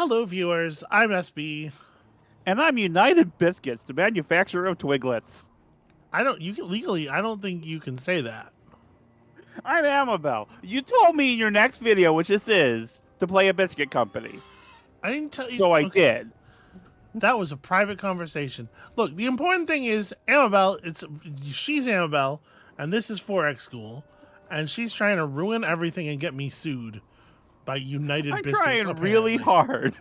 Hello, viewers. I'm SB. And I'm United Biscuits, the manufacturer of Twiglets. I don't. You can legally. I don't think you can say that. I'm Amabel. You told me in your next video, which this is, to play a biscuit company. I didn't tell you. So I Okay, did. that was a private conversation. Look, the important thing is Amabel. She's Amabel, and this is Forex School, and she's trying to ruin everything and get me sued by United I'm Biscuits. trying really Apparently,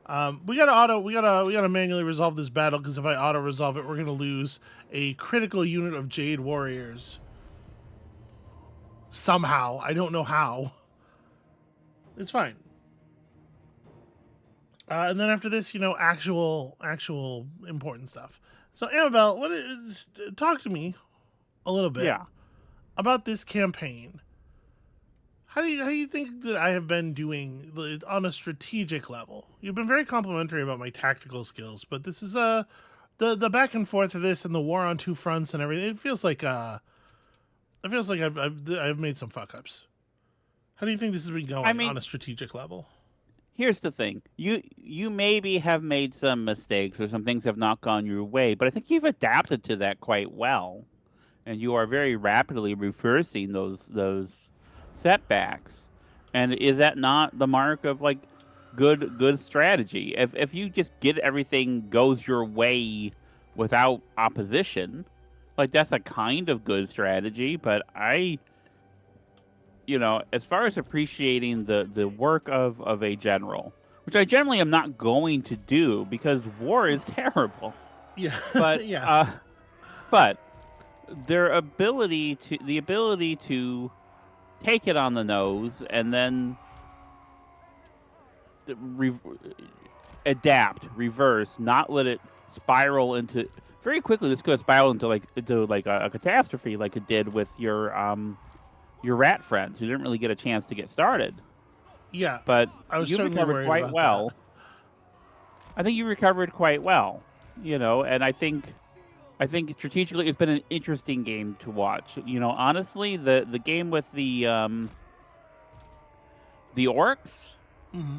hard. we gotta manually resolve this battle because if I auto resolve it, we're gonna lose a critical unit of Jade Warriors. Somehow, I don't know how. It's fine. And then after this, actual important stuff. So, Amabel, talk to me a little bit Yeah. about this campaign. How do you think that I have been doing on a strategic level? You've been very complimentary about my tactical skills, but this is the back and forth of this and the war on two fronts and everything. It feels like I've made some fuck ups. How do you think this has been I going on mean, a strategic level? here's the thing. You maybe have made some mistakes or some things have not gone your way, but I think you've adapted to that quite well. And you are very rapidly reversing those setbacks. And is that not the mark of like good strategy? If you just get everything goes your way without opposition, like that's a kind of good strategy. But as far as appreciating the work of a general, which I generally am not going to do because war is terrible. Yeah, But yeah. but the ability to take it on the nose and then re- adapt, reverse, not let it spiral into very quickly. This could spiral into a catastrophe, like it did with your rat friends who didn't really get a chance to get started. Yeah, But I was you certainly recovered worried quite about that. well. I think you recovered quite well, and I think strategically it's been an interesting game to watch. Honestly, the game with the orcs, Hmm.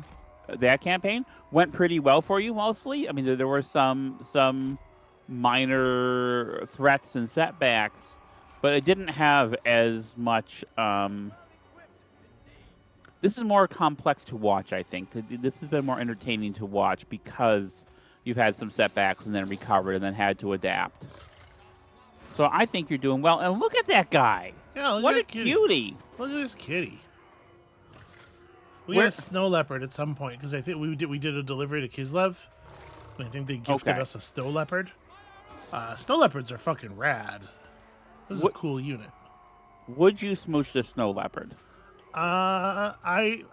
that campaign went pretty well for you mostly. I mean, there were some minor threats and setbacks, but it didn't have as much. This is more complex to watch. I think this has been more entertaining to watch because you've had some setbacks and then recovered and then had to adapt. So I think you're doing well. And look at that guy. Yeah, look at What a that kitty. cutie. Look at this kitty. We got Where a snow leopard at some point because I think we did a delivery to Kislev. I think they gifted Okay. us a snow leopard. Snow leopards are fucking rad. This is a What cool unit. would you smooch the snow leopard? I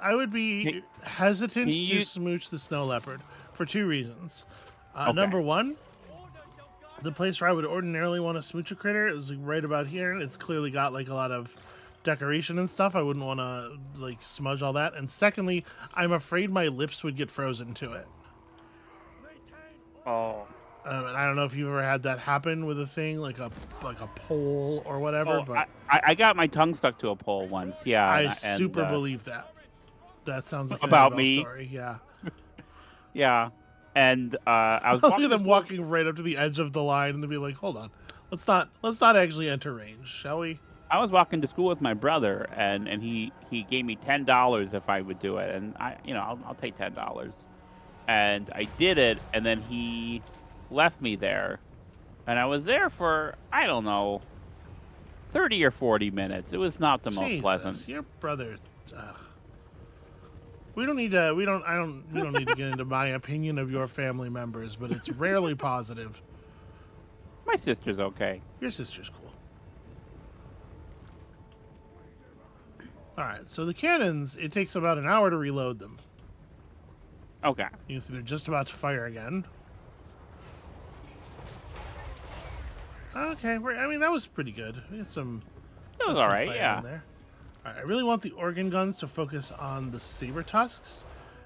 would Can, be can hesitant to you smooch the snow leopard for two reasons. Okay. Number one, the place where I would ordinarily want to smooch a critter is like right about here. It's clearly got like a lot of decoration and stuff. I wouldn't want to like smudge all that. And secondly, I'm afraid my lips would get frozen to it. Oh. And I don't know if you've ever had that happen with a thing like a pole or whatever, Oh, but I got my tongue stuck to a pole once. Yeah, I and super believe that. That sounds like an about Annabelle me. story. Yeah. Yeah, and I was Look walking at to them school. walking right up to the edge of the line and they'll be like, "Hold on, let's not actually enter range, shall we?" I was walking to school with my brother, and he gave me $10 if I would do it, and I'll take $10, and I did it, and then he left me there, and I was there for I don't know 30 or 40 minutes. It was not the most pleasant. Jesus, your brother. Ugh. We don't need to. We don't. I don't. We don't need to get into my opinion of your family members, but it's rarely positive. My sister's okay. Your sister's cool. All right. So the cannons, it takes about an hour to reload them. Okay. You can see they're just about to fire again. Okay. I mean, that was pretty good. We had some. It was Got all some right. fire Yeah. in there. All right, I really want the organ guns to focus on the saber tusks,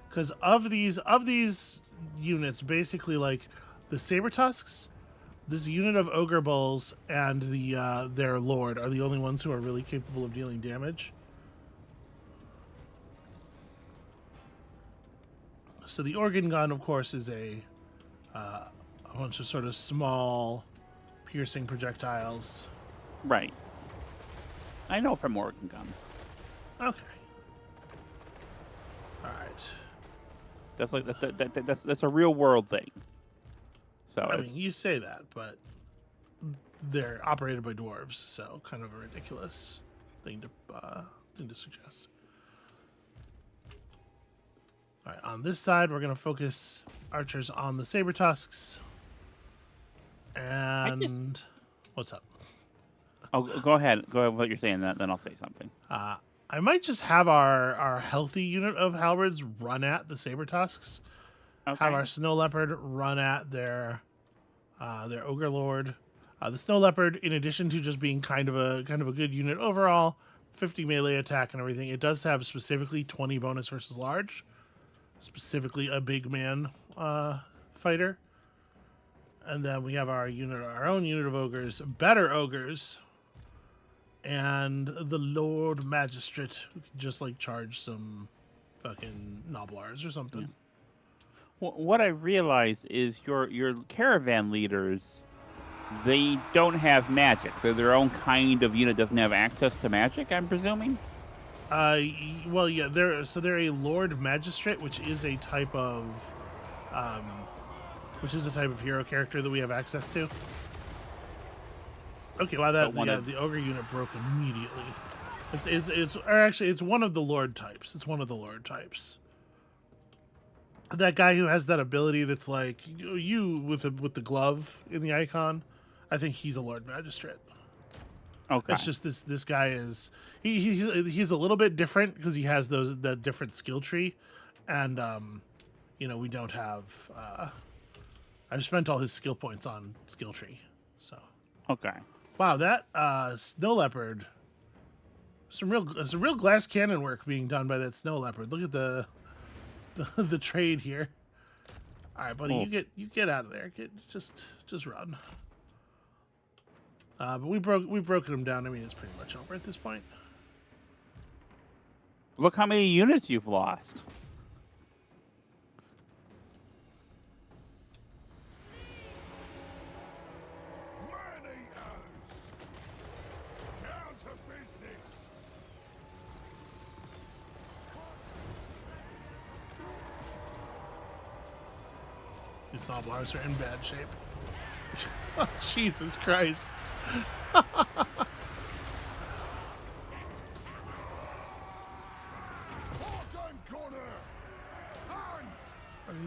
because of these units, basically like the saber tusks, this unit of ogre bulls, and their lord are the only ones who are really capable of dealing damage. So the organ gun, of course, is a bunch of sort of small, piercing projectiles. Right. I know from organ guns. Okay. All right. That's like that's a real world thing. So I mean, you say that, but they're operated by dwarves, so kind of a ridiculous thing to suggest. All right, on this side, we're going to focus archers on the saber tusks. And what's up? Oh, go ahead. Go ahead with what you're saying. Then I'll say something. I might just have our healthy unit of halberds run at the saber tusks. Okay. Have our snow leopard run at their ogre lord. The snow leopard, in addition to just being kind of a good unit overall, 50 melee attack and everything, it does have specifically 20 bonus versus large. Specifically a big man fighter. And then we have our own unit of ogres, better ogres, and the Lord Magistrate, who can just like charge some fucking Noblars or something. Yeah. Well, what I realized is your caravan leaders, they don't have magic. They're their own kind of unit, doesn't have access to magic, I'm presuming? Well, yeah, they're a Lord Magistrate, which is a type of hero character that we have access to. Okay, wow, the ogre unit broke immediately. It's one of the Lord types. It's one of the Lord types. That guy who has that ability that's like you with the glove in the icon, I think he's a Lord Magistrate. Okay. It's just this guy is he's a little bit different because he has that different skill tree, and we don't have. I've spent all his skill points on skill tree, so. Okay. Wow, that snow leopard. Some real glass cannon work being done by that snow leopard. Look at the trade here. All right, buddy, you get out of there. Just run. But we've broken him down. I mean, it's pretty much over at this point. Look how many units you've lost. Down to business. These Noblars are in bad shape. Oh, Jesus Christ. Our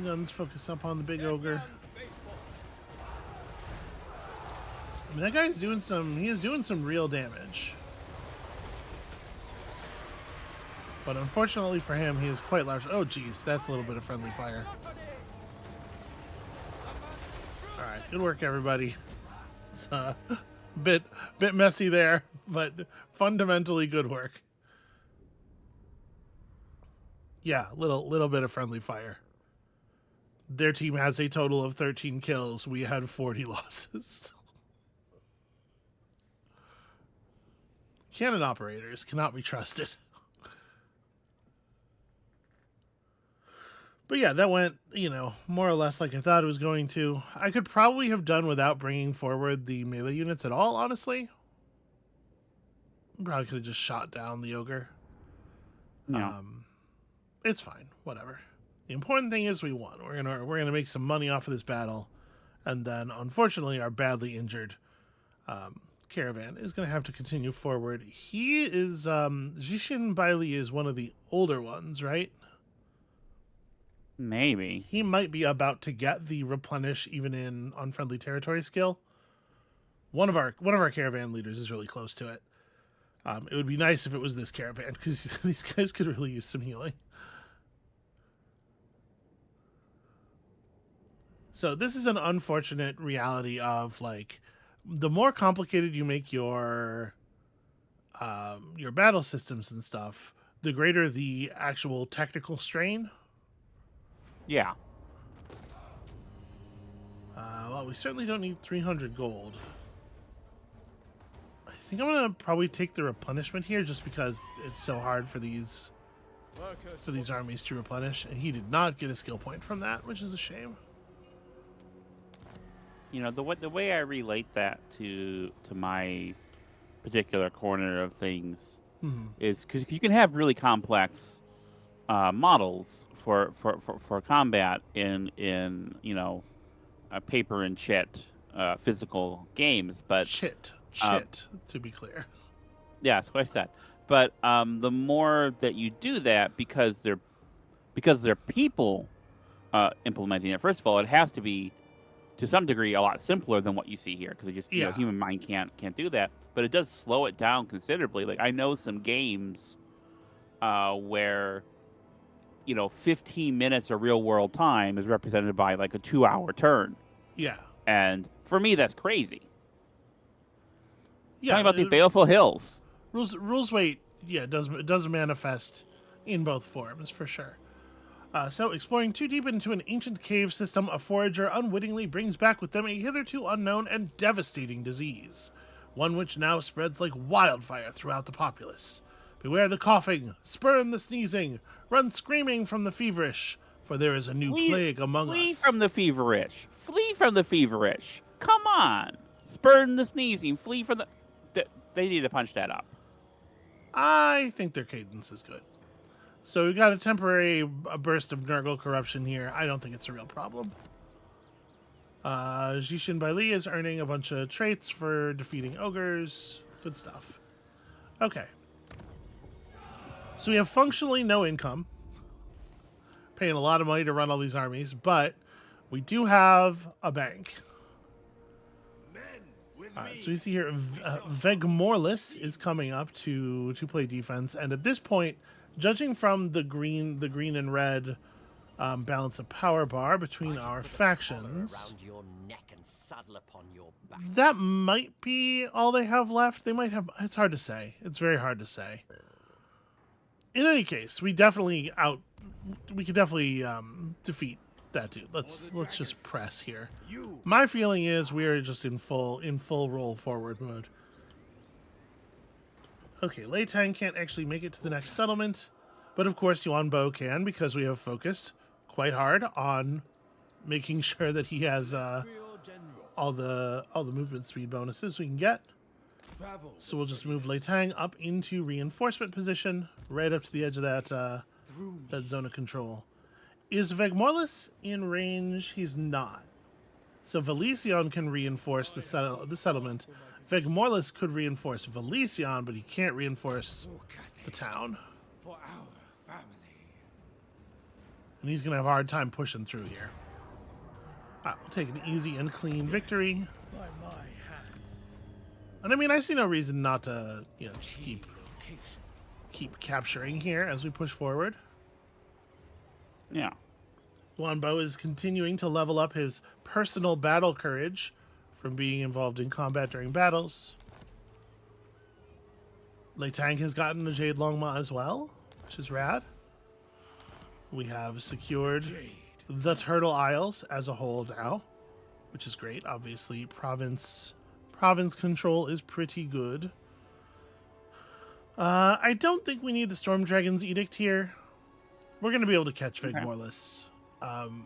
guns focus up on the big ogre. I mean, that guy is doing some real damage. But unfortunately for him, he is quite large. Oh, geez, that's a little bit of friendly fire. All right, good work, everybody. It's a bit messy there, but fundamentally good work. Yeah, little bit of friendly fire. Their team has a total of 13 kills. We had 40 losses. Cannon operators cannot be trusted. But yeah, that went, more or less like I thought it was going to. I could probably have done without bringing forward the melee units at all, honestly. Probably could have just shot down the ogre. Yeah. It's fine, whatever. The important thing is we won. We're gonna make some money off of this battle, and then unfortunately our badly injured caravan is gonna have to continue forward. He is Jishin Bailey is one of the older ones, right? Maybe. He might be about to get the replenish even in unfriendly territory skill. One of our caravan leaders is really close to it. It would be nice if it was this caravan because these guys could really use some healing. So this is an unfortunate reality of like the more complicated you make your battle systems and stuff, the greater the actual technical strain. Yeah. Well, we certainly don't need 300 gold. I think I'm going to probably take the replenishment here just because it's so hard for these for these armies to replenish, and he did not get a skill point from that, which is a shame. You know, the way I relate that to my particular corner of things is because you can have really complex models for combat in paper and chit physical games, but Chit, uh, to be clear. yeah, that's what I said. But the more that you do that, because they're people implementing it. First of all, it has to be to some degree a lot simpler than what you see here because it just Yeah. human mind can't do that. But it does slow it down considerably. Like I know some games where 15 minutes of real world time is represented by like a 2-hour turn, Yeah. and for me that's crazy. Yeah. Tell me about the Baleful Hills. Rules weight, yeah, it does manifest in both forms for sure. So, exploring too deep into an ancient cave system, a forager unwittingly brings back with them a hitherto unknown and devastating disease, one which now spreads like wildfire throughout the populace. Beware the coughing, spurn the sneezing, run screaming from the feverish, for there is a new plague among flee us. from the feverish. Flee from the feverish. Come on. Spurn the sneezing. Flee from the... They need to punch that up. I think their cadence is good. So we got a burst of Nurgle corruption here. I don't think it's a real problem. Jishin Baili is earning a bunch of traits for defeating ogres. Good stuff. Okay. So we have functionally no income. Paying a lot of money to run all these armies, but we do have a bank. So you see here, Vegmorlis is coming up to play defense, and at this point, judging from the green and red balance of power bar between our factions, that might be all they have left. They might have. It's hard to say. It's very hard to say. In any case, we could definitely defeat that dude. Let's just press here. My feeling is we are just in full roll forward mode. Okay, Lei Tang can't actually make it to the next settlement, but of course Yuan Bo can because we have focused quite hard on making sure that he has all the movement speed bonuses we can get. So we'll just move Lei Tang up into reinforcement position, right up to the edge of that zone of control. Is Vegmorlis in range? He's not. So Valision can reinforce the settlement. Vegmorlis could reinforce Valision, but he can't reinforce the town. And he's going to have a hard time pushing through here. We'll take an easy and clean victory. And I mean, I see no reason not to, just keep capturing here as we push forward. Yeah. Yuan Bo is continuing to level up his personal battle courage from being involved in combat during battles. Lei Tang has gotten a Jade Longma as well, which is rad. We have secured the Turtle Isles as a whole now, which is great. Obviously, province control is pretty good. I don't think we need the Storm Dragon's Edict here. We're going to be able to catch Vegmorlis.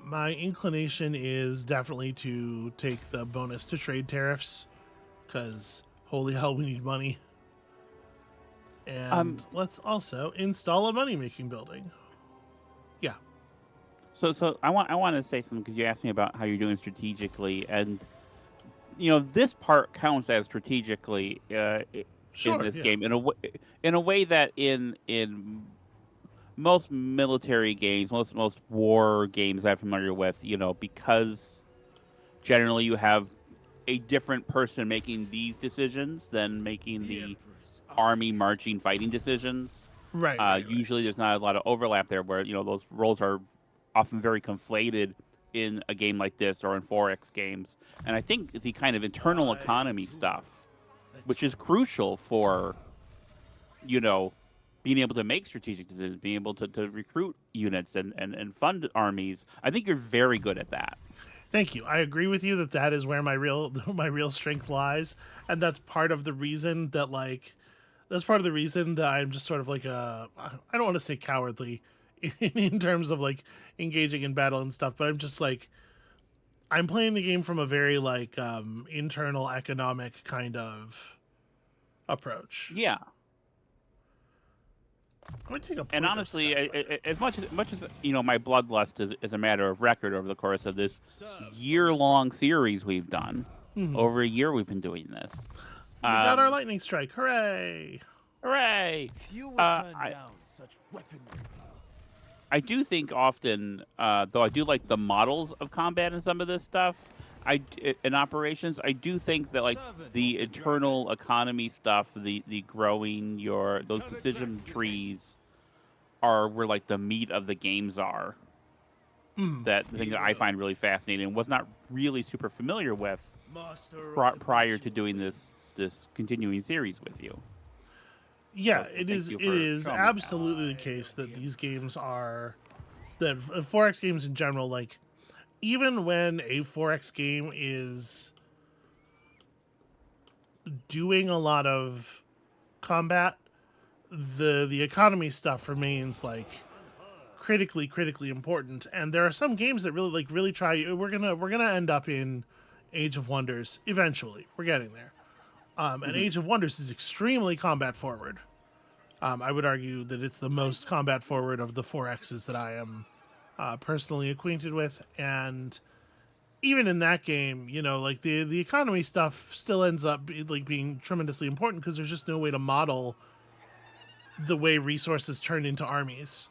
My inclination is definitely to take the bonus to trade tariffs, because holy hell, we need money. And let's also install a money-making building. Yeah. So I want to say something because you asked me about how you're doing strategically, and this part counts as strategically in this game in a way that in most military games, most war games I'm familiar with, because generally you have a different person making these decisions than making the army marching fighting decisions. Right. Usually there's not a lot of overlap there where, those roles are often very conflated in a game like this or in 4X games. And I think the kind of internal economy stuff, which is crucial for, being able to make strategic decisions, being able to recruit units and fund armies, I think you're very good at that. Thank you. I agree with you that is where my real strength lies, and that's part of the reason that that's part of the reason that I'm just sort of like I don't want to say cowardly in terms of like engaging in battle and stuff, but I'm just like I'm playing the game from a very like internal economic kind of approach. Yeah. I'm gonna take a And point of honestly, Skyfire. as much as my bloodlust is a matter of record over the course of this year-long series we've done, over a year we've been doing this. We got our lightning strike! Hooray! Hooray! Few will turn down such weaponry. I do think often, though I do like the models of combat and some of this stuff, in operations, I do think that like the internal economy stuff, the growing those decision trees, are where like the meat of the games are. That the thing that I find really fascinating and was not really super familiar with prior to doing this continuing series with you. Yeah, So it thank is. you It for is showing me that. absolutely the case that these games are that 4X games in general. Like, even when a 4X game is doing a lot of combat, the economy stuff remains like critically important. And there are some games that really try. We're gonna end up in Age of Wonders eventually. We're getting there. And Age of Wonders is extremely combat forward. I would argue that it's the most combat forward of the 4Xs that I am personally acquainted with. And even in that game, you know, like the economy stuff still ends up being tremendously important because there's just no way to model the way resources turn into armies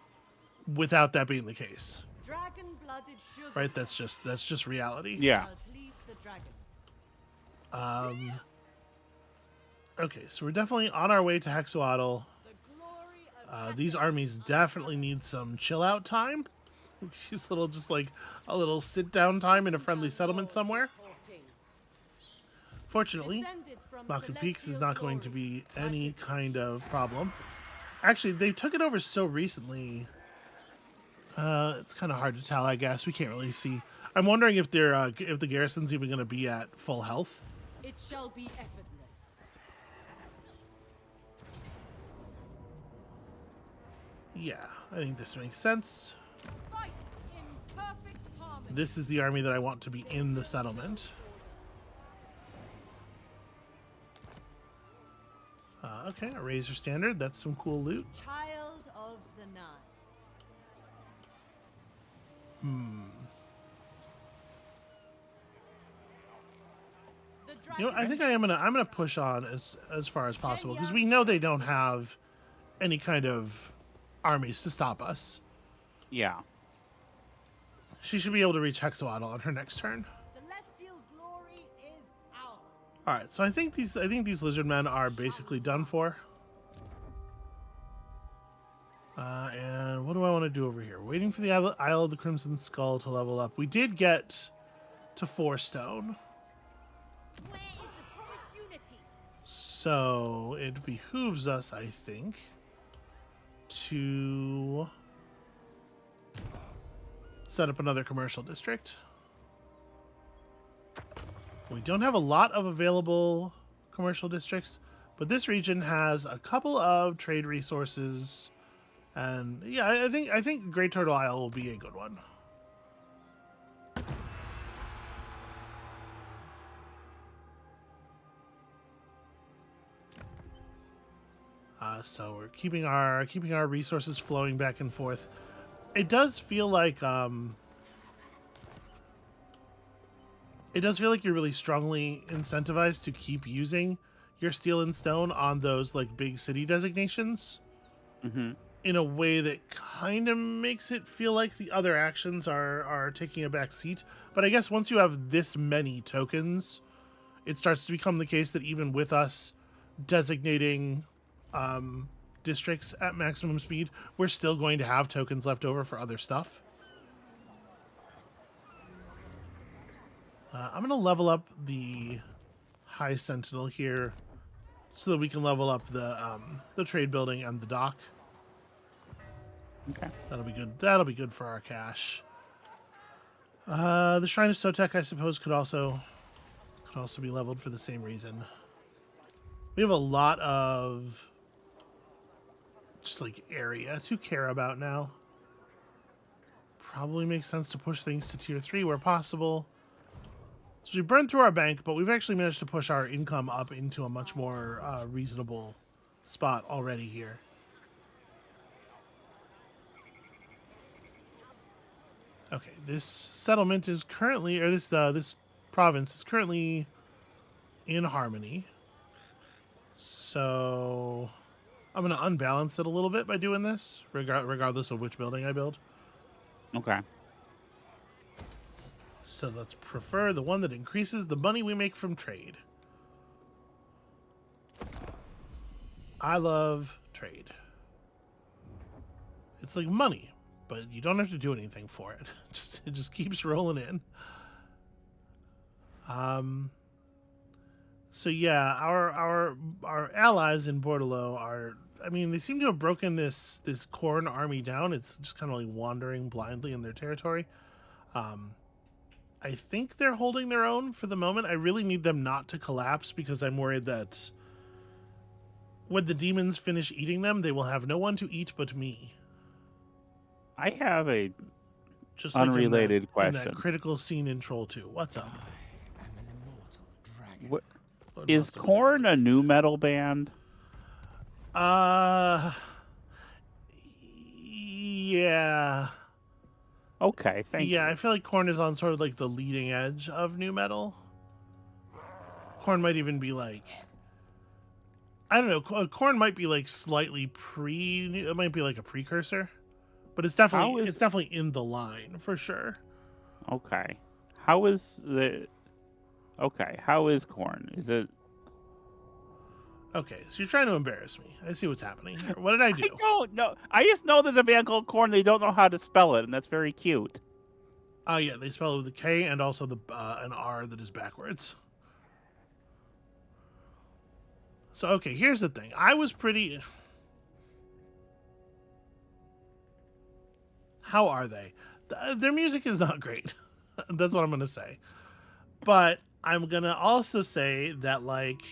without that being the case. Dragon-blooded sugar Right? That's just reality. Yeah. shall please the dragons. Okay, so we're definitely on our way to Hexoatl. The glory of These armies definitely need some chill out time. Just a little sit down time in a friendly settlement somewhere. reporting. Fortunately, Descended from Maku Peaks is celestial not going to glory. be any kind of problem. Actually, they took it over so recently. It's kind of hard to tell, I guess. We can't really see. I'm wondering if the garrison's even going to be at full health. It shall be effortless. Yeah, I think this makes sense. Fight in perfect harmony. This is the army that I want to be in the settlement. Okay, a Razor Standard. That's some cool loot. Child of the Nine. The You know, I think I'm gonna push on as far as possible because we know they don't have any kind of armies to stop us. Yeah. She should be able to reach Hexoatl on her next turn. celestial glory is ours. All right, so I think these lizard men are basically done for. And what do I want to do over here? Waiting for the Isle of the Crimson Skull to level up. We did get to 4 stone, Where is the promised unity? so it behooves us, I think, to set up another commercial district. We don't have a lot of available commercial districts, but this region has a couple of trade resources, and yeah, I think Great Turtle Isle will be a good one. So we're keeping our resources flowing back and forth. It does feel like you're really strongly incentivized to keep using your steel and stone on those like big city designations in a way that kind of makes it feel like the other actions are taking a back seat. But I guess once you have this many tokens, it starts to become the case that even with us designating districts at maximum speed, we're still going to have tokens left over for other stuff. I'm going to level up the High Sentinel here so that we can level up the trade building and the dock. Okay. That'll be good. That'll be good for our cash. The Shrine of Sotek, I suppose, could also be leveled for the same reason. We have a lot of just like area to care about now. Probably makes sense to push things to tier 3 where possible. So we burned through our bank, but we've actually managed to push our income up into a much more reasonable spot already here. Okay, this settlement is currently, or this province is currently in harmony. So I'm going to unbalance it a little bit by doing this, regardless of which building I build. Okay. So let's prefer the one that increases the money we make from trade. I love trade. It's like money, but you don't have to do anything for it. It just keeps rolling in. So yeah, our allies in Bordello are, I mean, they seem to have broken this Khorne army down. It's just kind of like wandering blindly in their territory. I think they're holding their own for the moment. I really need them not to collapse because I'm worried that when the demons finish eating them, they will have no one to eat but me. I have a Just unrelated like in question. that critical scene in Troll 2. What's up? I am an immortal dragon. What, What is must have been Khorne a it? new metal band? Yeah. Okay, thank you. Yeah, I feel like Khorne is on sort of like the leading edge of new metal. Khorne might even be like, I don't know. Khorne might be like slightly it might be like a precursor, but it's definitely in the line for sure. Okay. How is Khorne? Is it? Okay, so you're trying to embarrass me. I see what's happening here. What did I do? I don't know. I just know there's a band called Khorne. They don't know how to spell it, and that's very cute. Oh yeah, they spell it with a K and also an R that is backwards. So okay, here's the thing. I was pretty. How are they? Their music is not great. That's what I'm gonna say. But I'm gonna also say that, like,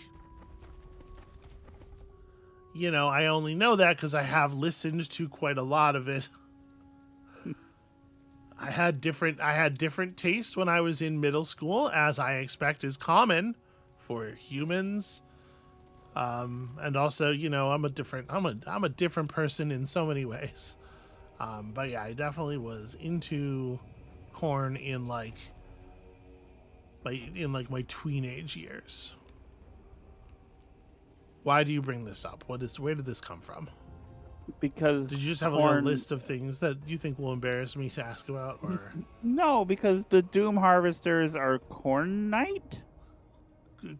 you know, I only know that because I have listened to quite a lot of it. I had different taste when I was in middle school, as I expect is common for humans. And also, you know, I'm a different person in so many ways. But yeah, I definitely was into Khorne in my teenage years. Why do you bring this up? Where did this come from? Because Did you just have like a list of things that you think will embarrass me to ask about, or No, because the Doom Harvesters are Khornite?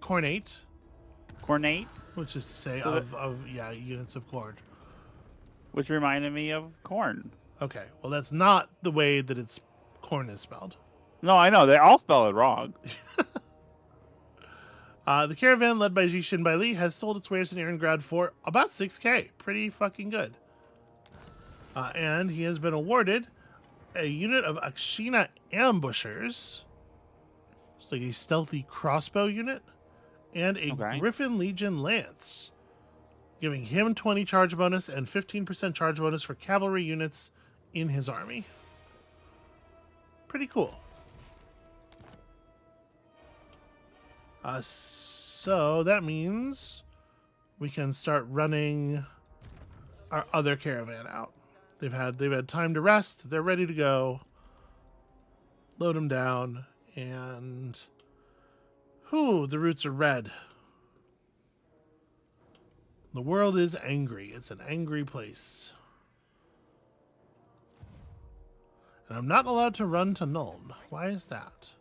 Khornate, Khornate? which is to say So units of Khorne. Which reminded me of corn. Okay, well that's not the way that it's Khorne is spelled. No, I know. They all spell it wrong. The caravan led by Jishin Bai Li has sold its wares in Irongrad for about 6k. Pretty fucking good. And he has been awarded a unit of Akshina ambushers. It's like a stealthy crossbow unit. And a Griffin Legion lance, giving him 20 charge bonus and 15% charge bonus for cavalry units in his army. Pretty cool. So that means we can start running our other caravan out. They've had time to rest. They're ready to go. Load them down, and the roots are red. The world is angry. It's an angry place. And I'm not allowed to run to Nuln. Why is that?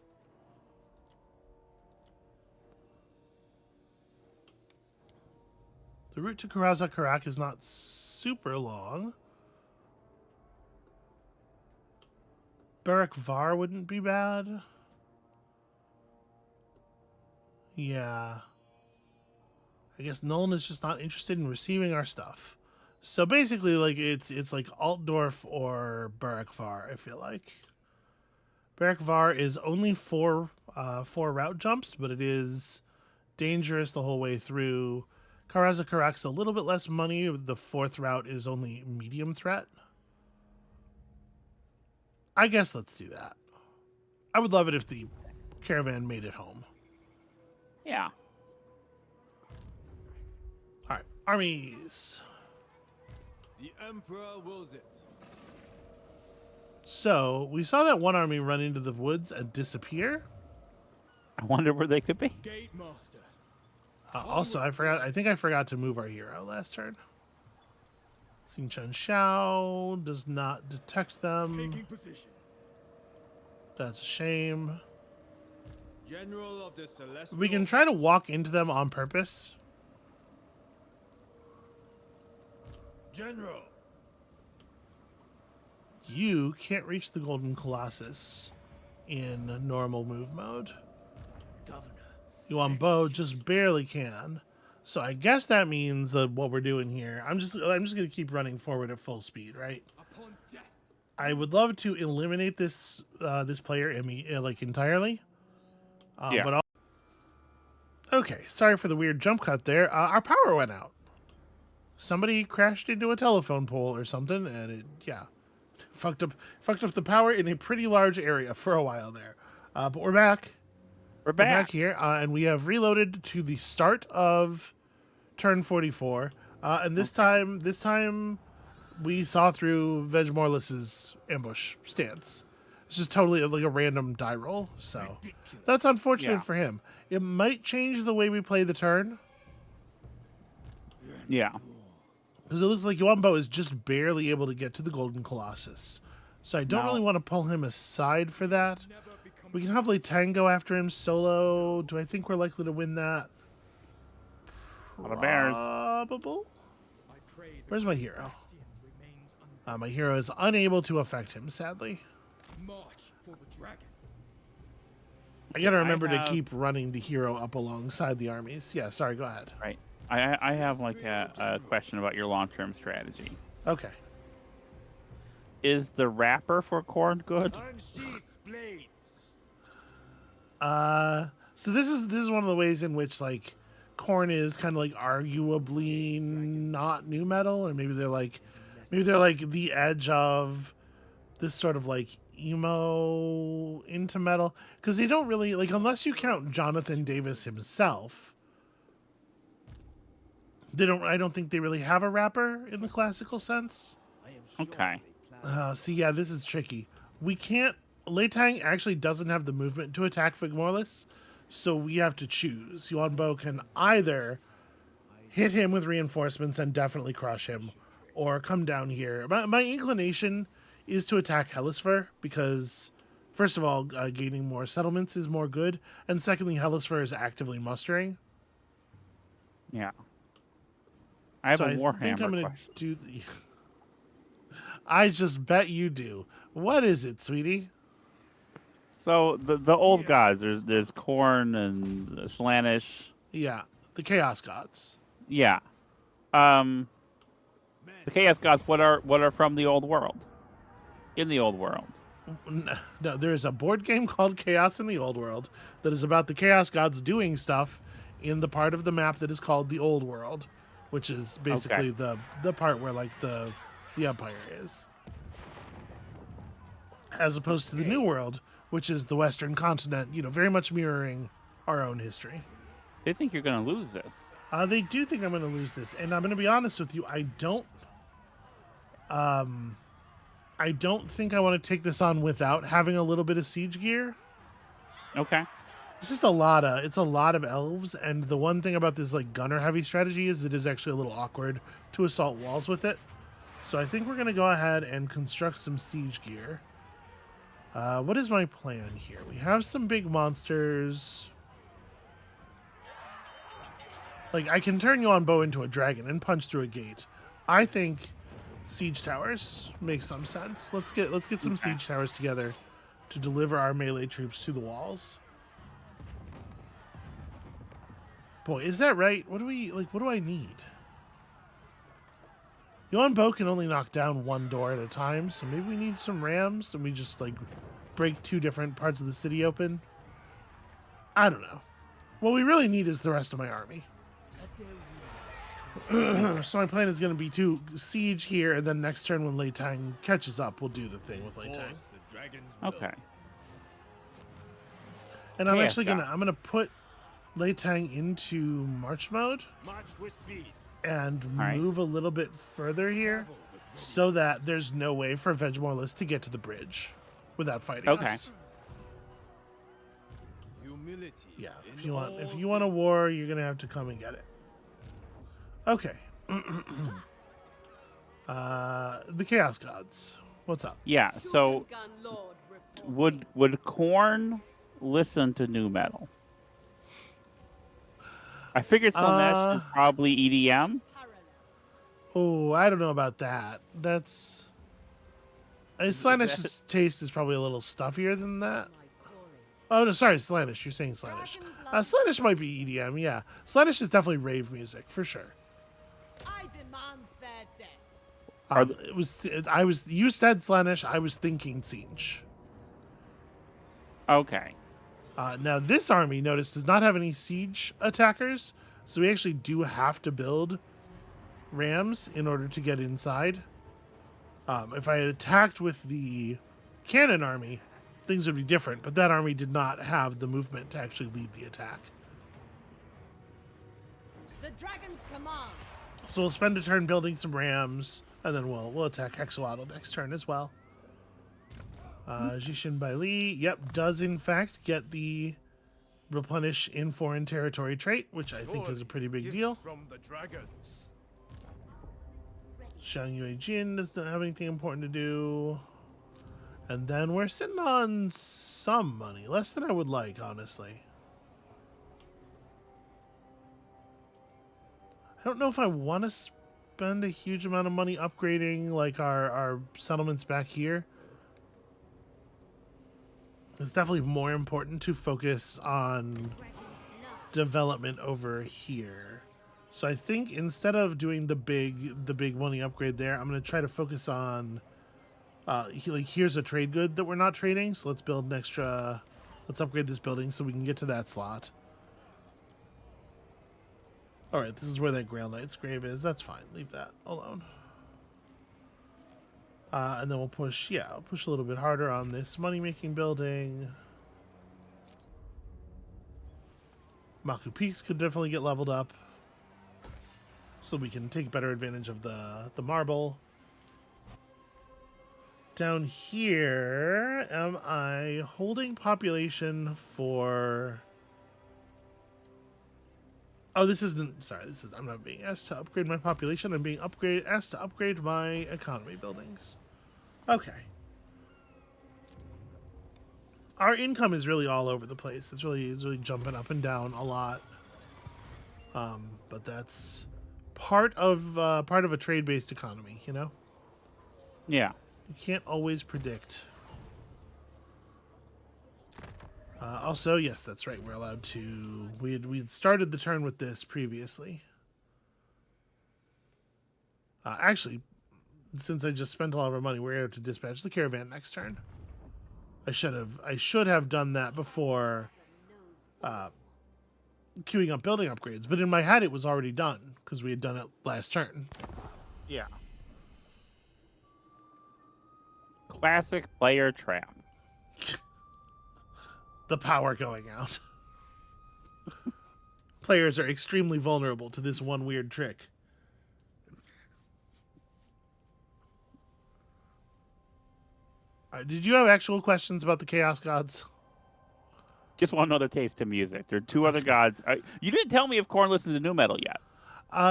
The route to Karaza Karak is not super long. Barak Var wouldn't be bad. Yeah. I guess Nuln is just not interested in receiving our stuff. So basically, like, it's like Altdorf or Barak Var, I feel like. Barak Var is only four route jumps, but it is dangerous the whole way through. Karazakarak's a little bit less money. The 4th route is only medium threat. I guess let's do that. I would love it if the caravan made it home. Yeah. All right, armies. The Emperor wills it. So we saw that one army run into the woods and disappear. I wonder where they could be. Gate Master. Also, I think I forgot to move our hero last turn. Xing Chen Shao does not detect them. Taking position. That's a shame. General of the Celestial. We can try to walk into them on purpose. General. You can't reach the Golden Colossus in normal move mode. Governor. Yuan Bo just barely can. So I guess that means what we're doing here. I'm just gonna keep running forward at full speed, right? Upon death. I would love to eliminate this this player entirely. Yeah. But okay, sorry for the weird jump cut there. Our power went out. Somebody crashed into a telephone pole or something, and it fucked up the power in a pretty large area for a while there. But we're back. We're We're back. back here, and we have reloaded to the start of turn 44. And this time we saw through Veg Morlis's ambush stance. It's just totally like a random die roll. So that's unfortunate Yeah. for him. It might change the way we play the turn, Yeah. because it looks like Yuanbo is just barely able to get to the Golden Colossus. So I don't No. really want to pull him aside for that. Never become. We can have Lei Tang go after him solo. Do I think we're likely to win that? A lot of bears. Probable. I pray the Where's my hero? bastion remains un- My hero is unable to affect him, sadly. March for the dragon. I gotta I remember to have- keep running the hero up alongside the armies. Yeah, sorry, go ahead. Right. I have like a question about your long-term strategy. Okay. Is the wrapper for corn good? Unsheath blades. So this is one of the ways in which like Korn is kind of like arguably not new metal, and maybe they're like the edge of this sort of like emo into metal, because they don't really like, unless you count Jonathan Davis himself. I don't think they really have a rapper in the classical sense. Okay. See, yeah, this is tricky. We can't. Lei Tang actually doesn't have the movement to attack Vigmorlis, so we have to choose. Yuan Bo can either hit him with reinforcements and definitely crush him, or come down here. My inclination is to attack Hellisfer, because, first of all, gaining more settlements is more good, and secondly, Hellisfer is actively mustering. Yeah. I have So a I think Warhammer I'm gonna question. do. I just bet you do. What is it, sweetie? So the old gods, there's Korn and Slanish. Yeah, the Chaos Gods. Yeah. The Chaos Gods, what are from the old world? In the old world. No, there's a board game called Chaos in the Old World that is about the Chaos Gods doing stuff in the part of the map that is called the Old World, which is basically the part where like the Empire is, as opposed to the New World, which is the Western continent. Very much mirroring our own history. They think you're gonna lose this. They do think I'm going to lose this, and I'm going to be honest with you. I don't think I want to take this on without having a little bit of siege gear. Okay. It's just a lot of elves, and the one thing about this like gunner heavy strategy is it is actually a little awkward to assault walls with it. So I think we're going to go ahead and construct some siege gear. What is my plan here? We have some big monsters. Like, I can turn Yuan Bo into a dragon and punch through a gate. I think siege towers make some sense. Let's get some siege towers together to deliver our melee troops to the walls. Boy, is that right? What do I need? Yuan Bo can only knock down one door at a time, so maybe we need some rams and we just like break two different parts of the city open. I don't know. What we really need is the rest of my army. So my plan is going to be to siege here, and then next turn when Lei Tang catches up, we'll do the thing with Lei Tang. Enforce the dragon's will. Okay. And I'm Chaos actually Gods. gonna put Lei Tang into march mode March with speed. and right. move a little bit further here, Travel with ready. so that there's no way for Vegemorless to get to the bridge without fighting Okay. us. Humility. Yeah, in if you want all a war, you're gonna have to come and get it. Okay. The Chaos Gods. What's up? Yeah. So would Korn listen to new metal? I figured Slanesh is probably EDM. Parallels. Oh, I don't know about that. That's Slanish's taste is probably a little stuffier than that. My calling. Oh no, sorry, Slanish. You're saying Slanish. Slanish might be EDM. Yeah, Slanish is definitely rave music for sure. I demand their death. It was. You said Slanish. I was thinking Siege. Okay. Now this army, notice, does not have any siege attackers, so we actually do have to build rams in order to get inside. If I had attacked with the cannon army, things would be different, but that army did not have the movement to actually lead the attack. The dragon's command. So we'll spend a turn building some rams, and then we'll attack Hexawatl next turn as well. Jishin Bai Li, yep, does in fact get the replenish in foreign territory trait, which I think is a pretty big gift deal. From the dragons. Xiang Yue Jin does not have anything important to do. And then we're sitting on some money, less than I would like, honestly. I don't know if I want to spend a huge amount of money upgrading like our settlements back here. It's definitely more important to focus on development over here. So I think instead of doing the big money upgrade there, I'm going to try to focus on here's a trade good that we're not trading, so let's build an extra, let's upgrade this building so we can get to that slot. All right, this is where that Grail Knight's grave is. That's fine. Leave that alone. And then we'll push, I'll push a little bit harder on this money-making building. Maku Peaks could definitely get leveled up, so we can take better advantage of the marble. Down here, am I holding population for... Oh, this isn't... Sorry, I'm not being asked to upgrade my population. I'm being asked to upgrade my economy buildings. Okay. Our income is really all over the place. It's really jumping up and down a lot. But that's part of a trade-based economy, you know? Yeah. You can't always predict. Also, yes, that's right. We're allowed to... We had started the turn with this previously. Actually, since I just spent a lot of our money, we're able to dispatch the caravan next turn. I should have done that before queuing up building upgrades, but in my head it was already done because we had done it last turn. Yeah. Classic player trap. The power going out. Players are extremely vulnerable to this one weird trick. Did you have actual questions about the Chaos Gods? Just want another taste of music. There are two other gods. You didn't tell me if Korn listens to new metal yet.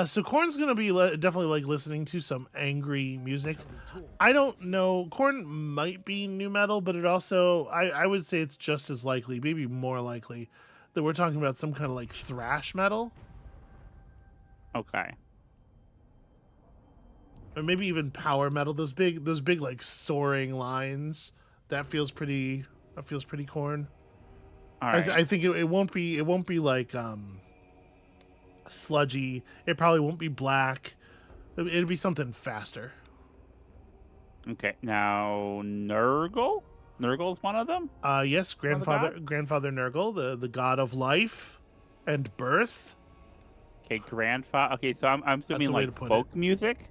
So Korn's going to be definitely like listening to some angry music. I don't know. Korn might be new metal, but it also, I would say it's just as likely, maybe more likely, that we're talking about some kind of like thrash metal. Okay. Or maybe even power metal. Those big like soaring lines. That feels pretty Korn. All right. I think it won't be like sludgy. It probably won't be black. It'll be something faster. Okay. Now, Nurgle? Nurgle's one of them? Yes, Another grandfather Nurgle, the god of life and birth. Okay, grandfather. Okay, so I'm assuming a way like to put folk music.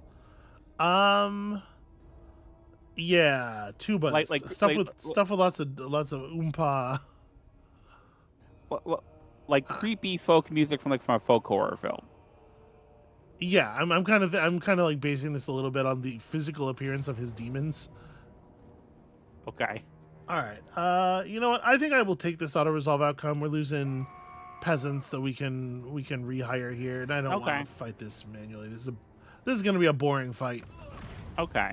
Yeah, tubas. Stuff with lots of oompa. Like creepy folk music from a folk horror film. Yeah, I'm kind of like basing this a little bit on the physical appearance of his demons. Okay. All right. You know what? I think I will take this auto resolve outcome. We're losing peasants that we can rehire here, and I don't want to fight this manually. This is going to be a boring fight. Okay.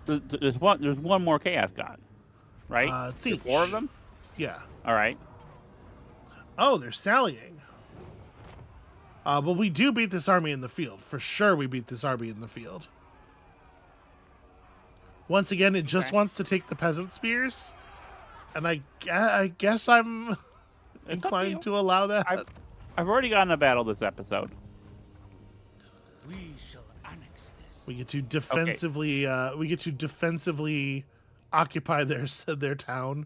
There's one more chaos god, right? Siege. 4 of them. Yeah. All right. Oh, they're sallying. But we do beat this army in the field. For sure we beat this army in the field. Once again, it just wants to take the peasant spears. And I guess I'm inclined to allow that. I've already gotten a battle this episode. We shall annex this. We get to defensively occupy their town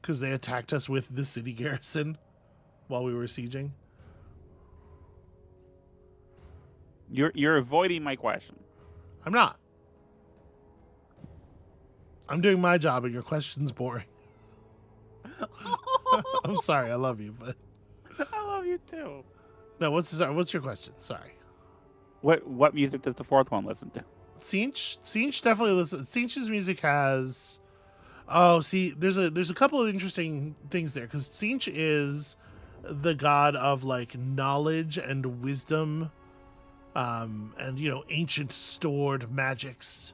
because they attacked us with the city garrison while we were sieging. You're avoiding my question. I'm not. I'm doing my job, and your question's boring. I'm sorry. I love you, but I love you too. no. What's your question? Sorry. What music does the 4th one listen to? Siege definitely listens. Siege's music has. Oh, see, there's a couple of interesting things there because Siege is the god of like knowledge and wisdom, and ancient stored magics.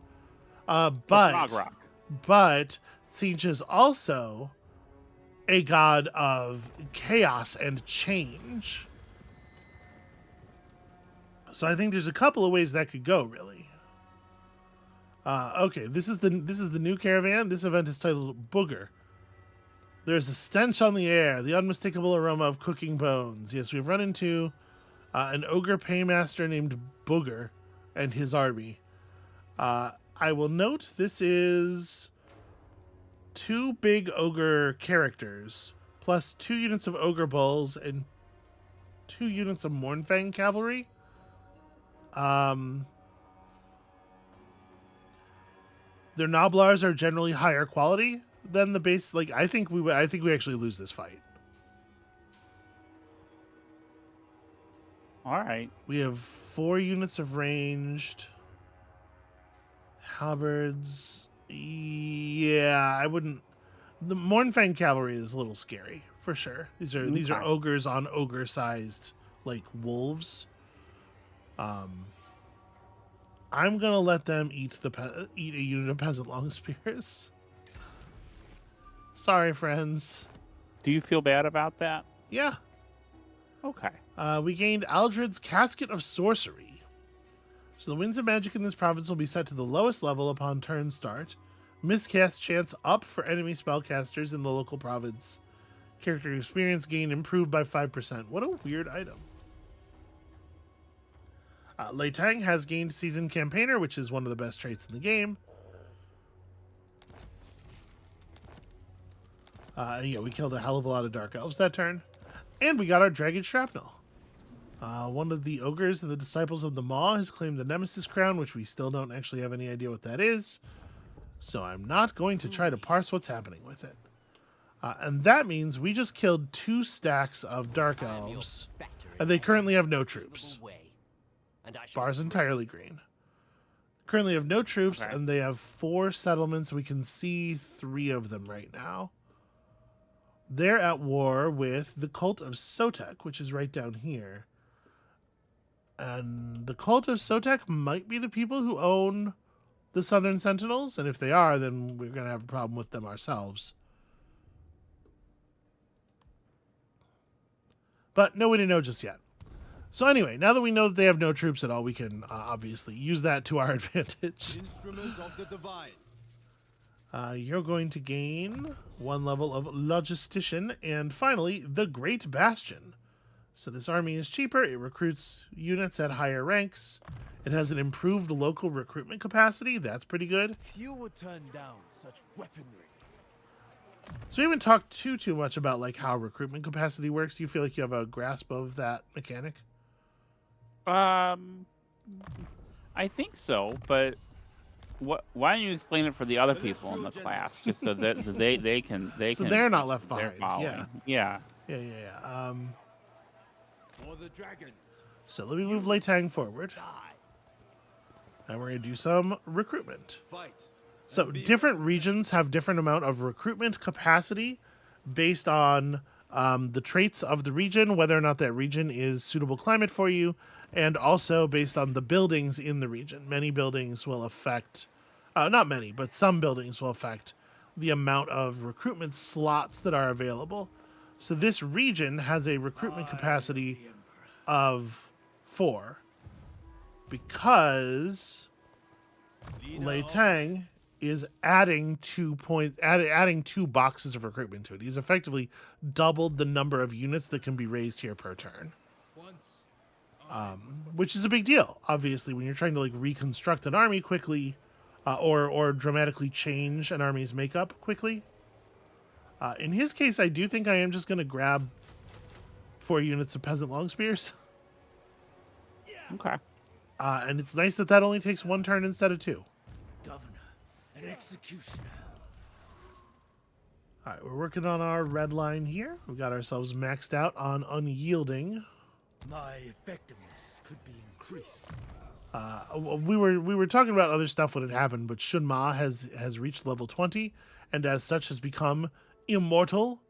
But Siege is also a god of chaos and change. So I think there's a couple of ways that could go, really. Okay, this is the new caravan. This event is titled Booger. There's a stench on the air, the unmistakable aroma of cooking bones. Yes, we've run into an ogre paymaster named Booger and his army. I will note this is 2 big ogre characters, plus 2 units of ogre bulls and 2 units of Mournfang cavalry. Their Noblars are generally higher quality than the base. Like I think we actually lose this fight. All right. We have 4 units of ranged halberds. Yeah, I wouldn't. The Mournfang cavalry is a little scary for sure. These are ogres on ogre-sized like wolves. I'm gonna let them eat a unit of peasant long spears. Sorry, friends. Do you feel bad about that? Yeah. Okay. We gained Aldred's Casket of Sorcery. So the winds of magic in this province will be set to the lowest level upon turn start. Miscast chance up for enemy spellcasters in the local province. Character experience gain improved by 5%. What a weird item. Lei Tang has gained Seasoned Campaigner, which is one of the best traits in the game. Yeah, we killed a hell of a lot of Dark Elves that turn. And we got our Dragon Shrapnel. One of the ogres and the disciples of the Maw has claimed the Nemesis Crown, which we still don't actually have any idea what that is. So I'm not going to try to parse what's happening with it. And that means we just killed 2 stacks of Dark Elves. And they currently have no troops. Bar's entirely green. Currently have no troops, and they have 4 settlements. We can see 3 of them right now. They're at war with the Cult of Sotek, which is right down here. And the Cult of Sotek might be the people who own the Southern Sentinels, and if they are, then we're going to have a problem with them ourselves. But no way to know just yet. So anyway, now that we know that they have no troops at all, we can obviously use that to our advantage. Instrument of the divine. You're going to gain 1 level of Logistician, and finally, the Great Bastion. So this army is cheaper, it recruits units at higher ranks, it has an improved local recruitment capacity, that's pretty good. Few would turn down such weaponry. So So we haven't talked too much about like how recruitment capacity works. Do you feel like you have a grasp of that mechanic? I think so, but why don't you explain it for the other people in the Celestial class, just so that they can So they're not left they're behind. following. Yeah. Yeah. For the dragons. So let me move Lei Tang forward, Die. and we're gonna do some recruitment. Fight. So And be different regions have different amount of recruitment capacity based on the traits of the region, whether or not that region is suitable climate for you, and also based on the buildings in the region. Many buildings will affect, not many, but some buildings will affect the amount of recruitment slots that are available. So this region has a recruitment capacity of 4 because Lei Tang is adding 2 points, adding 2 boxes of recruitment to it. He's effectively doubled the number of units that can be raised here per turn, which is a big deal. Obviously, when you're trying to like reconstruct an army quickly, or dramatically change an army's makeup quickly. In his case, I do think I am just going to grab 4 units of peasant long spears. Okay. And it's nice that that only takes 1 turn instead of 2. Governor and executioner. All right, we're working on our red line here. We've got ourselves maxed out on unyielding. My effectiveness could be increased. We were talking about other stuff when it happened, but Shun Ma has reached level 20, and as such has become immortal,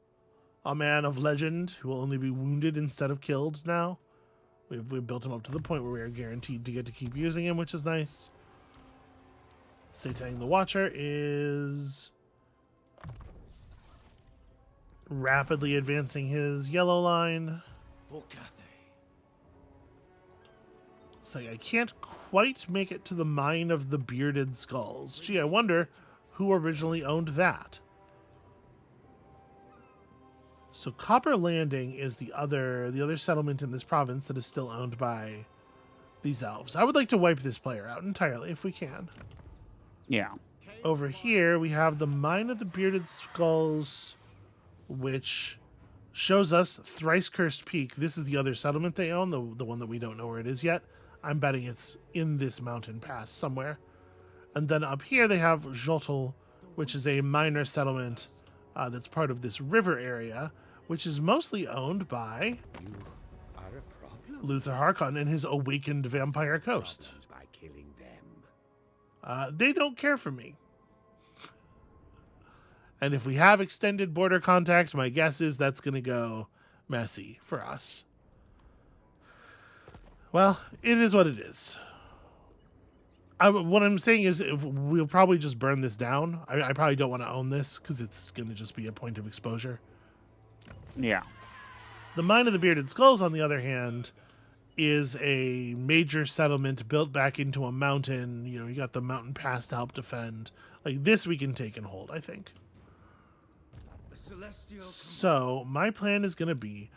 a man of legend who will only be wounded instead of killed now. We've built him up to the point where we are guaranteed to get to keep using him, which is nice. Setang the Watcher is rapidly advancing his yellow line. For Cathay. It's like I can't quite make it to the mine of the bearded skulls. Gee, I wonder who originally owned that. So Copper Landing is the other settlement in this province that is still owned by these elves. I would like to wipe this player out entirely if we can. Yeah. Over here we have the mine of the bearded skulls, which shows us Thrice Cursed Peak. This is the other settlement they own, the one that we don't know where it is yet. I'm betting it's in this mountain pass somewhere. And then up here they have Jotel, which is a minor settlement that's part of this river area, which is mostly owned by You are a problem. Luther Harkon and his awakened vampire coast. By killing them. They don't care for me. And if we have extended border contact, my guess is that's going to go messy for us. Well, it is what it is. What I'm saying is we'll probably just burn this down. I probably don't want to own this because it's going to just be a point of exposure. Yeah. The Mine of the Bearded Skulls, on the other hand, is a major settlement built back into a mountain. You know, you got the mountain pass to help defend. Like this we can take and hold, I think. A celestial So my plan is going to be,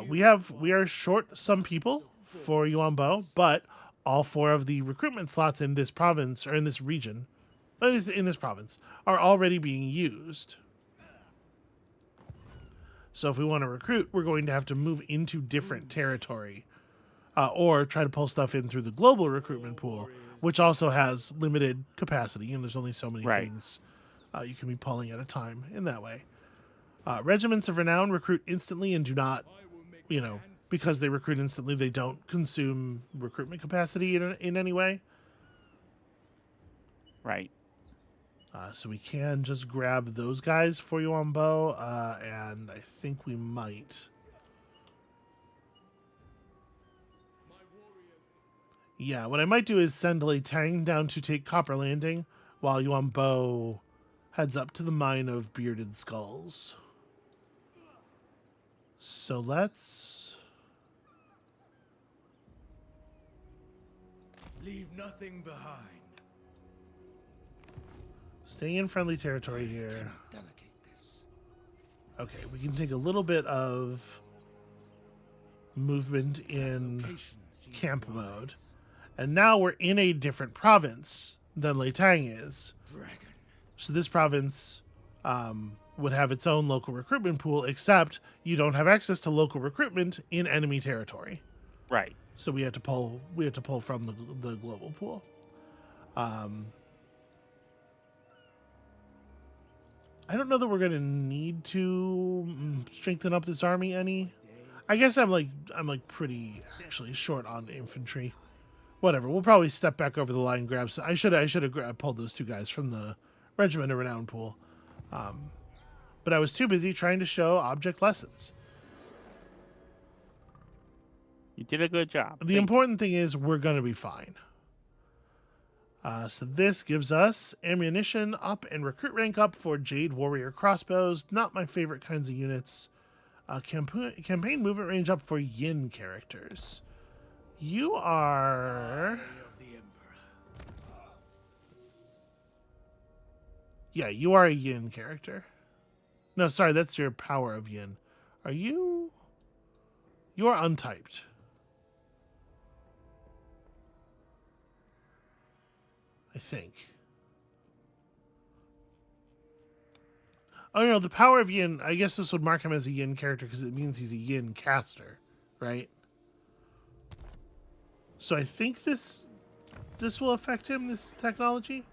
we are short some people for Yuan Bo, but all 4 of the recruitment slots in this province, or in this region, in this province, are already being used. So if we want to recruit, we're going to have to move into different territory, or try to pull stuff in through the global recruitment pool, which also has limited capacity. You know, there's only so many things you can be pulling at a time in that way. Regiments of Renown recruit instantly and do not, you know, because they recruit instantly, they don't consume recruitment capacity in any way. Right. So we can just grab those guys for Yuan Bo, and I think we might. Yeah, what I might do is send Lei Tang down to take Copper Landing, while Yuan Bo heads up to the Mine of Bearded Skulls. So let's... leave nothing behind. Staying in friendly territory here. Delegate this. Okay, we can take a little bit of movement in Location seems camp wise. mode. And now we're in a different province than Lei Tang is. Dragon. So this province would have its own local recruitment pool, except you don't have access to local recruitment in enemy territory. Right. So we had to pull from the global pool. I don't know that we're gonna need to strengthen up this army any. I guess I'm pretty actually short on infantry. Whatever. We'll probably step back over the line and grab some. I should have pulled those two guys from the Regiment of Renown pool. But I was too busy trying to show object lessons. You did a good job. The important thing is we're going to be fine. So this gives us ammunition up and recruit rank up for Jade Warrior crossbows. Not my favorite kinds of units. Campaign movement range up for Yin characters. You are... Yeah, you are a Yin character. No, sorry, that's your power of Yin. Are you... You are untyped. I think. Oh, no, the power of Yin, I guess this would mark him as a Yin character because it means he's a Yin caster, right? So I think this will affect him, this technology.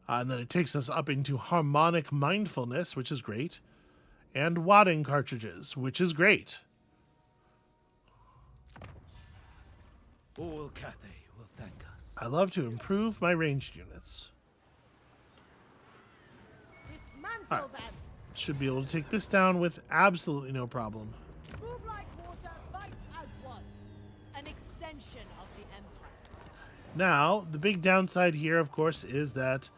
And then it takes us up into harmonic mindfulness, which is great, and wadding cartridges, which is great. All Cathay will thank us. I love to improve my ranged units. Dismantle them. Should be able to take this down with absolutely no problem. Move like water, fight as one. An extension of the Empire. Now, the big downside here, of course, is that,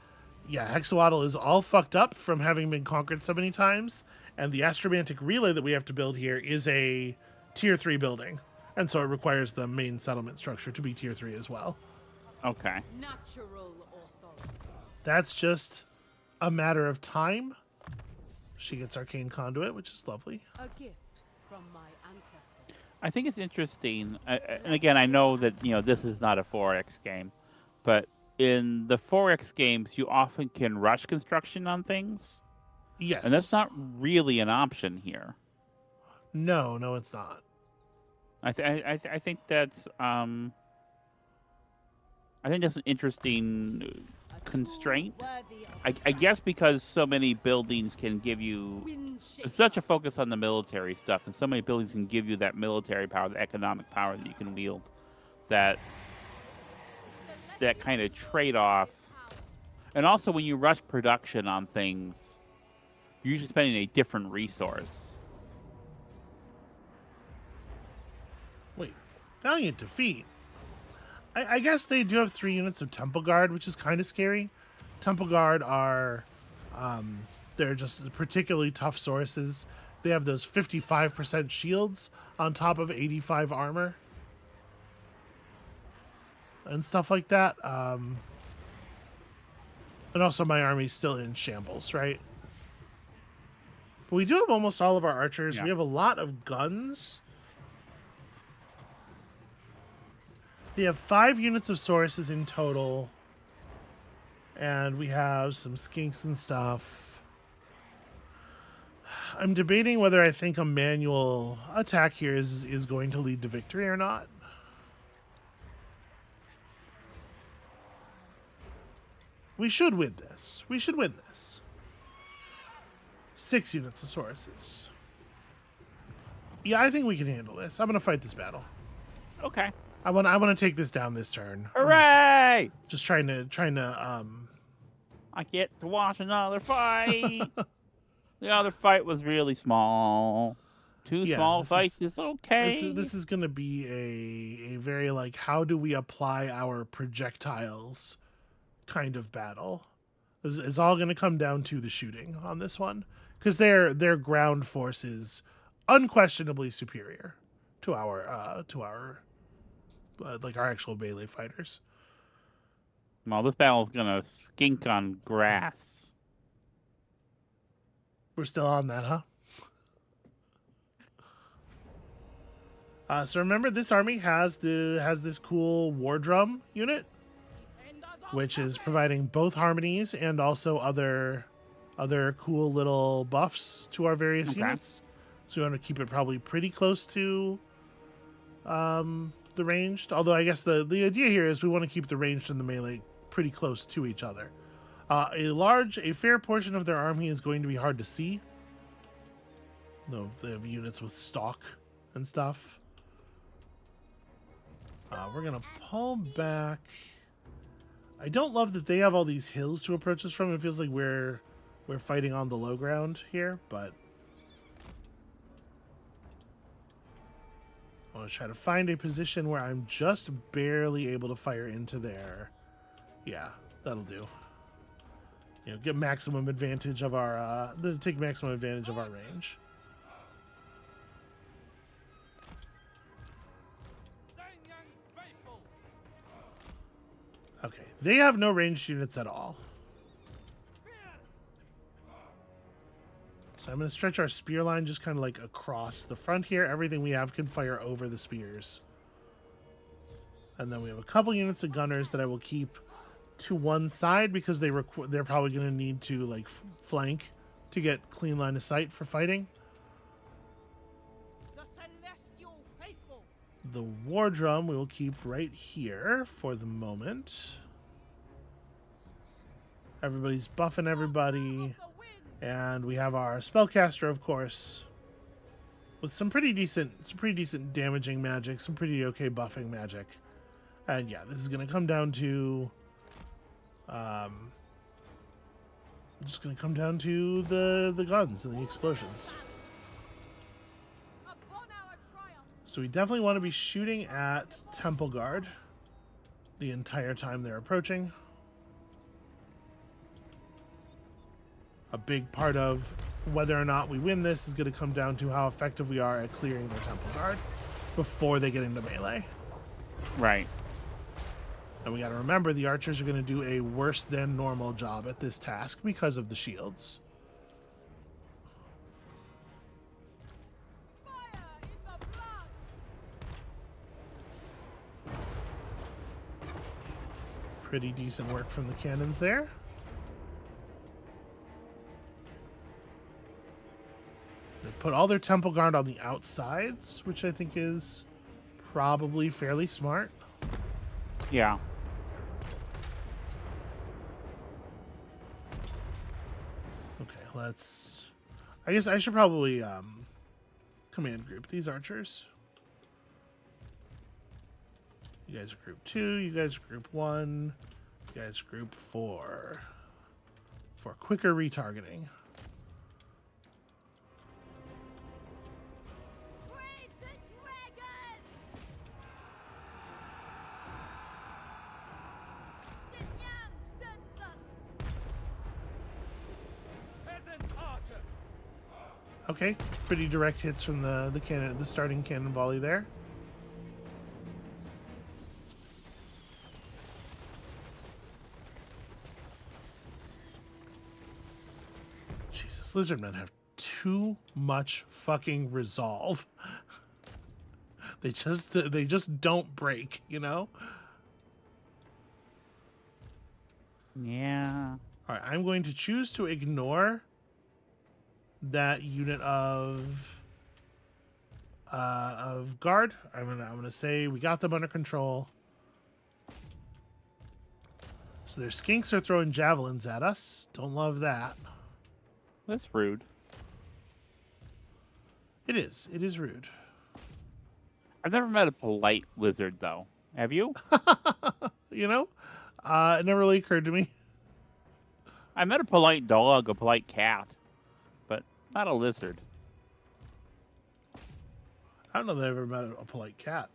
yeah, Hexawaddle is all fucked up from having been conquered so many times, and the astromantic relay that we have to build here is a tier 3 building, and so it requires the main settlement structure to be tier 3 as well. Okay. Natural authority. That's just a matter of time. She gets Arcane Conduit, which is lovely. A gift from my ancestors. I think it's interesting, and again, I know that this is not a 4X game, but in the 4X games, you often can rush construction on things. Yes. And that's not really an option here. No, it's not. I think that's an interesting constraint. I guess because so many buildings can give you such a focus on the military stuff, and so many buildings can give you that military power, the economic power that you can wield, that kind of trade-off. And also, when you rush production on things, you're usually spending a different resource. Wait, Valiant Defeat. I guess they do have 3 units of Temple Guard, which is kind of scary. Temple Guard are, they're just particularly tough sources. They have those 55% shields on top of 85 armor. And stuff like that. And also my army's still in shambles, right? But we do have almost all of our archers. Yeah. We have a lot of guns. They have 5 units of sources in total. And we have some skinks and stuff. I'm debating whether I think a manual attack here is going to lead to victory or not. We should win this. 6 units of sources. Yeah, I think we can handle this. I'm going to fight this battle. Okay. I want to take this down this turn. Hooray! Just trying to I get to watch another fight. The other fight was really small. Two small fights is okay. This is going to be a very like, how do we apply our projectiles kind of battle. It's all going to come down to the shooting on this one, because their ground force is unquestionably superior to our like our actual melee fighters. Well, this battle's gonna skink on grass. We're still on that, huh? So remember, this army has this cool war drum unit, which is providing both harmonies and also other cool little buffs to our various Okay. units. So we want to keep it probably pretty close to the ranged. Although I guess the idea here is we want to keep the ranged and the melee pretty close to each other. A fair portion of their army is going to be hard to see. No, they have units with stock and stuff. We're gonna pull back. I don't love that they have all these hills to approach us from. It feels like we're fighting on the low ground here, but I want to try to find a position where I'm just barely able to fire into there. Yeah, that'll do. You know, get maximum advantage of our take maximum advantage of our range. Okay, they have no ranged units at all. So I'm going to stretch our spear line just kind of like across the front here. Everything we have can fire over the spears. And then we have a couple units of gunners that I will keep to one side because they're probably going to need to like flank to get clean line of sight for fighting. The celestial faithful. The war drum we will keep right here for the moment. Everybody's buffing everybody. And we have our spellcaster, of course, with some pretty decent damaging magic, some pretty okay buffing magic. And yeah, this is going to come down to just going to come down to the guns and the explosions. So we definitely want to be shooting at Temple Guard the entire time they're approaching. A big part of whether or not we win this is going to come down to how effective we are at clearing their Temple Guard before they get into melee. Right. And we got to remember the archers are going to do a worse than normal job at this task because of the shields. Fire in the blood. Pretty decent work from the cannons there. They put all their Temple Guard on the outsides, which I think is probably fairly smart. Yeah. Okay, let's... I guess I should probably command group these archers. You guys are group 2, you guys are group 1, you guys are group 4. For quicker retargeting. Praise the dragon. Sinyang sends us. Peasant archers! Okay, pretty direct hits from the cannon, the starting cannon volley there. Jesus, lizardmen have too much fucking resolve. They just don't break, you know? Yeah. All right, I'm going to choose to ignore that unit of guard. I'm gonna say we got them under control. So their skinks are throwing javelins at us. Don't love that. That's rude. It is. It is rude. I've never met a polite lizard, though. Have you? You know, it never really occurred to me. I met a polite dog, a polite cat, but not a lizard. I don't know that I've ever met a polite cat.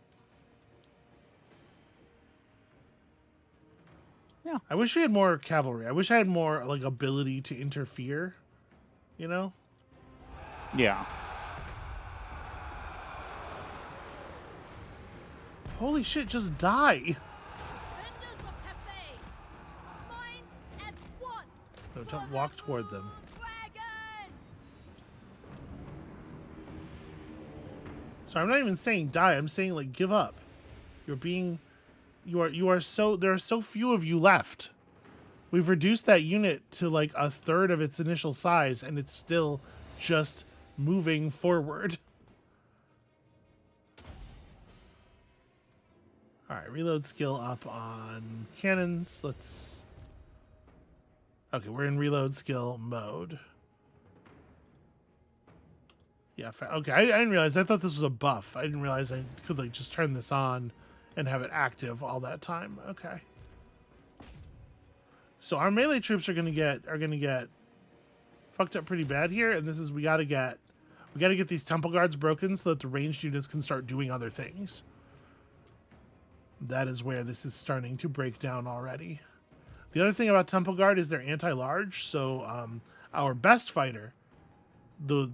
Yeah. I wish we had more cavalry. I wish I had more like ability to interfere. You know? Yeah. Holy shit, just die. Vendors of Cathay. Minds as one. No, don't walk toward them. Dragon. So I'm not even saying die. I'm saying like give up. You're being there are so few of you left. We've reduced that unit to like a third of its initial size, and it's still just moving forward. All right, reload skill up on cannons. Okay, we're in reload skill mode. Yeah, okay, I didn't realize. I thought this was a buff. I didn't realize I could like just turn this on and have it active all that time. Okay. So our melee troops are gonna get fucked up pretty bad here, and this is we gotta get these temple guards broken so that the ranged units can start doing other things. That is where this is starting to break down already. The other thing about temple guard is they're anti-large, so our best fighter,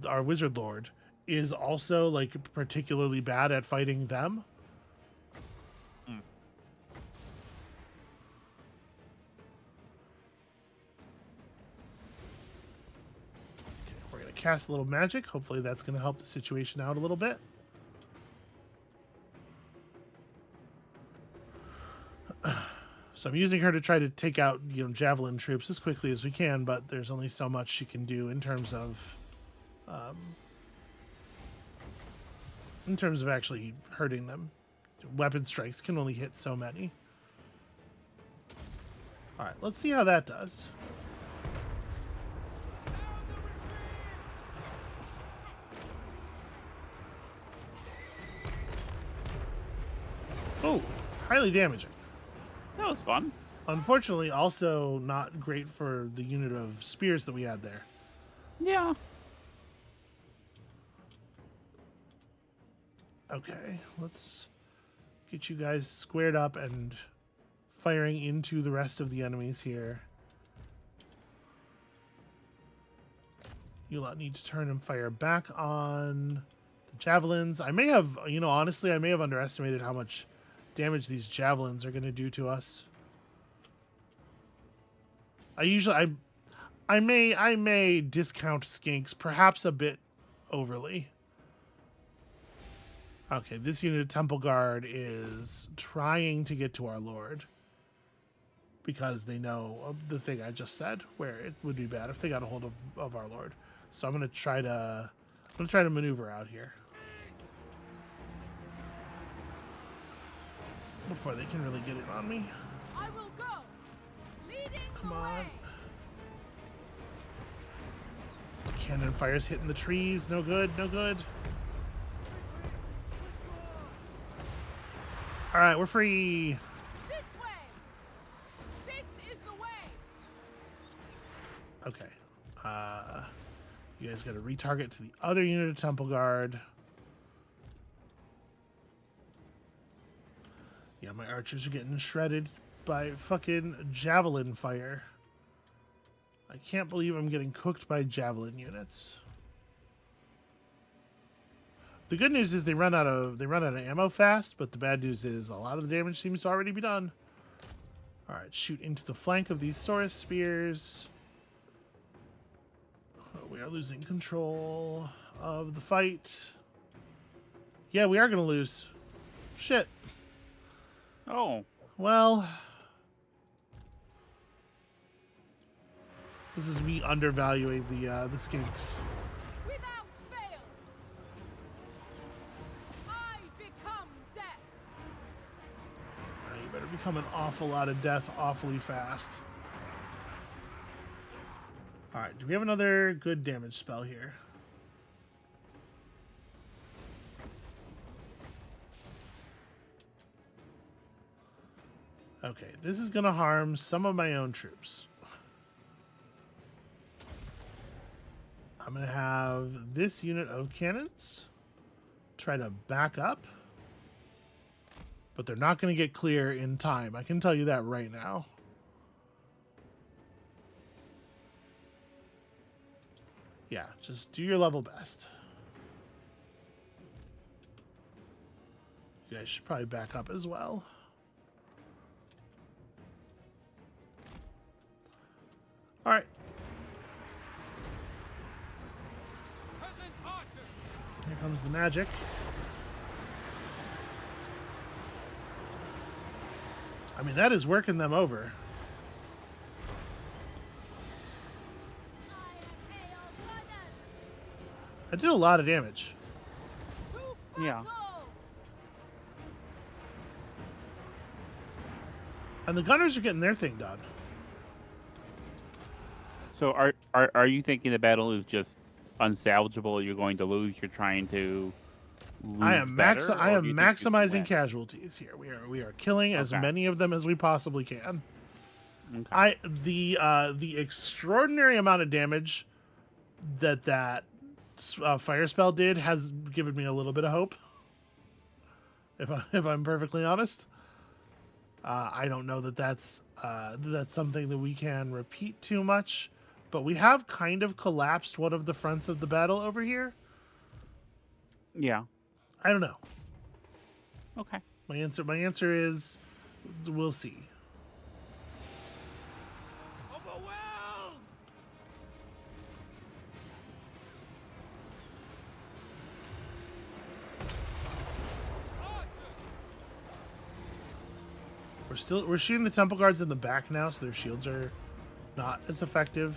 our wizard lord, is also like particularly bad at fighting them. Cast a little magic. Hopefully that's going to help the situation out a little bit. So I'm using her to try to take out, javelin troops as quickly as we can, but there's only so much she can do in terms of actually hurting them. Weapon strikes can only hit so many. All right, let's see how that does. Oh, highly damaging. That was fun. Unfortunately, also not great for the unit of spears that we had there. Yeah. Okay, let's get you guys squared up and firing into the rest of the enemies here. You lot need to turn and fire back on the javelins. I may have, honestly, I may have underestimated how much damage these javelins are going to do to us. I may discount skinks perhaps a bit overly. Okay, this unit of temple guard is trying to get to our lord because they know the thing I just said, where it would be bad if they got a hold of our lord. So I'm gonna try to maneuver out here before they can really get it on me. I will go. Leading Come the on. way. Cannon fire's hitting the trees. No good, no good. All right, we're free. This way. This is the way. Okay. You guys got to retarget to the other unit of temple guard. Yeah, my archers are getting shredded by fucking javelin fire. I can't believe I'm getting cooked by javelin units. The good news is they run out of ammo fast, but the bad news is a lot of the damage seems to already be done. All right, shoot into the flank of these Saurus spears. Oh, we are losing control of the fight. Yeah, we are going to lose. Shit. Oh. Well, this is me undervaluing the skinks. Without fail. I become death. You better become an awful lot of death awfully fast. All right, do we have another good damage spell here? Okay, this is going to harm some of my own troops. I'm going to have this unit of cannons try to back up. But they're not going to get clear in time. I can tell you that right now. Yeah, just do your level best. You guys should probably back up as well. All right. Here comes the magic. I mean, that is working them over. I did a lot of damage. Yeah. And the gunners are getting their thing done. So are you thinking the battle is just unsalvageable? You're going to lose. You're trying to lose I am better, I or am do you think you can maximizing win? casualties here. We are killing as Okay. many of them as we possibly can. Okay. The extraordinary amount of damage that fire spell did has given me a little bit of hope. If I'm perfectly honest, I don't know that that's something that we can repeat too much, but we have kind of collapsed one of the fronts of the battle over here. Yeah. I don't know. Okay. My answer is we'll see. Overwhelmed! We're shooting the temple guards in the back now, so their shields are not as effective.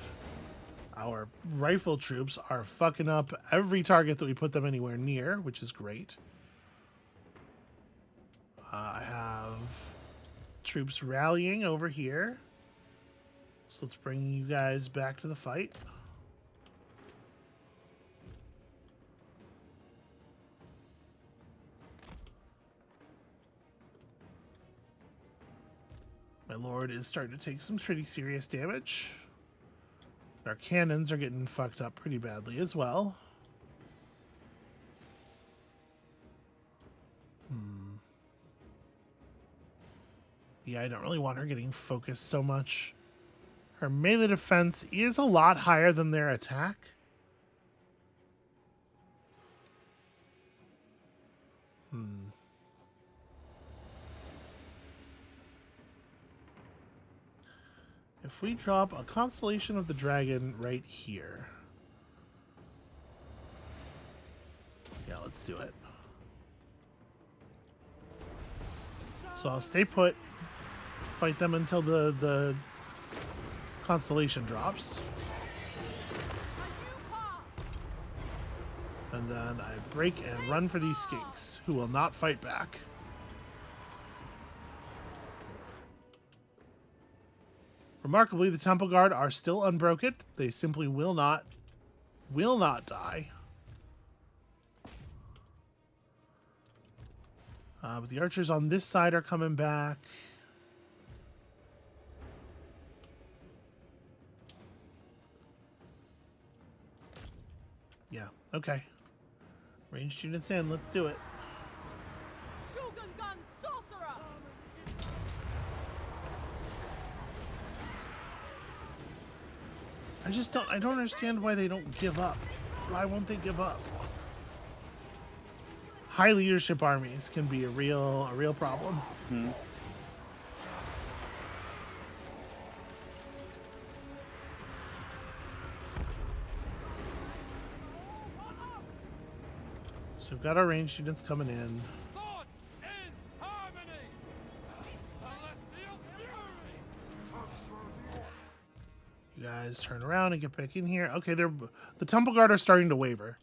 Our rifle troops are fucking up every target that we put them anywhere near, which is great. I have troops rallying over here. So let's bring you guys back to the fight. My lord is starting to take some pretty serious damage. Our cannons are getting fucked up pretty badly as well. Yeah, I don't really want her getting focused so much. Her melee defense is a lot higher than their attack. If we drop a Constellation of the Dragon right here. Yeah, let's do it. So I'll stay put. Fight them until the Constellation drops. And then I break and run for these skinks, who will not fight back. Remarkably, the Temple Guard are still unbroken. They simply will not die. But the archers on this side are coming back. Yeah, okay. Ranged units in, let's do it. Shogun gun sorcerer. I don't understand why they don't give up. Why won't they give up? High leadership armies can be a real problem. So we've got our ranged units coming in. Thoughts in harmony! Celestial fury! You guys turn around and get back in here. Okay, the Temple Guard are starting to waver.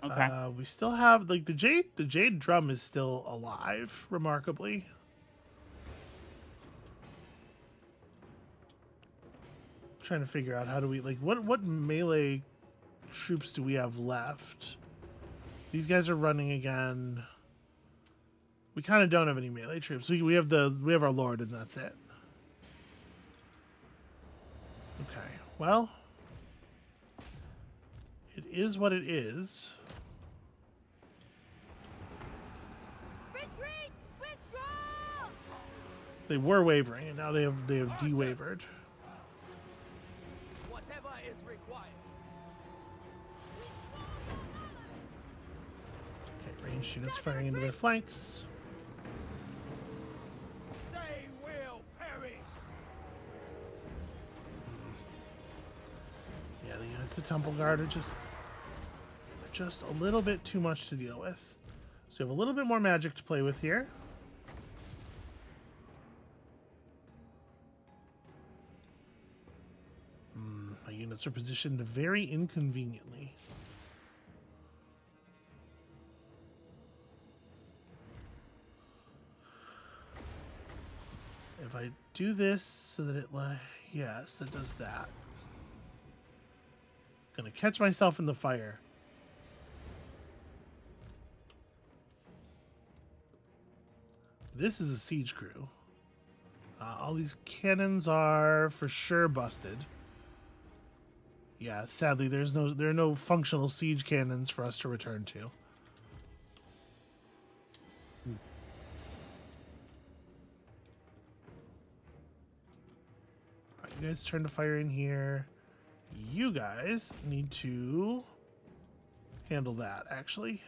Okay. We still have like the Jade drum is still alive, remarkably. Trying to figure out how do we like what melee troops do we have left? These guys are running again. We kind of don't have any melee troops. We have our Lord and that's it. Okay. Well, it is what it is. Retreat! Withdraw! They were wavering, and now they have de-wavered. Whatever is required. Okay, ranged units firing into their flanks. They will perish! Yeah, the units of Temple Guard are just a little bit too much to deal with. So we have a little bit more magic to play with here. units are positioned very inconveniently. If I do this so that it, yes, that does that. Gonna catch myself in the fire. This is a siege crew. All these cannons are for sure busted. Yeah, sadly, there are no functional siege cannons for us to return to. All right, you guys turn to fire in here. You guys need to handle that, actually.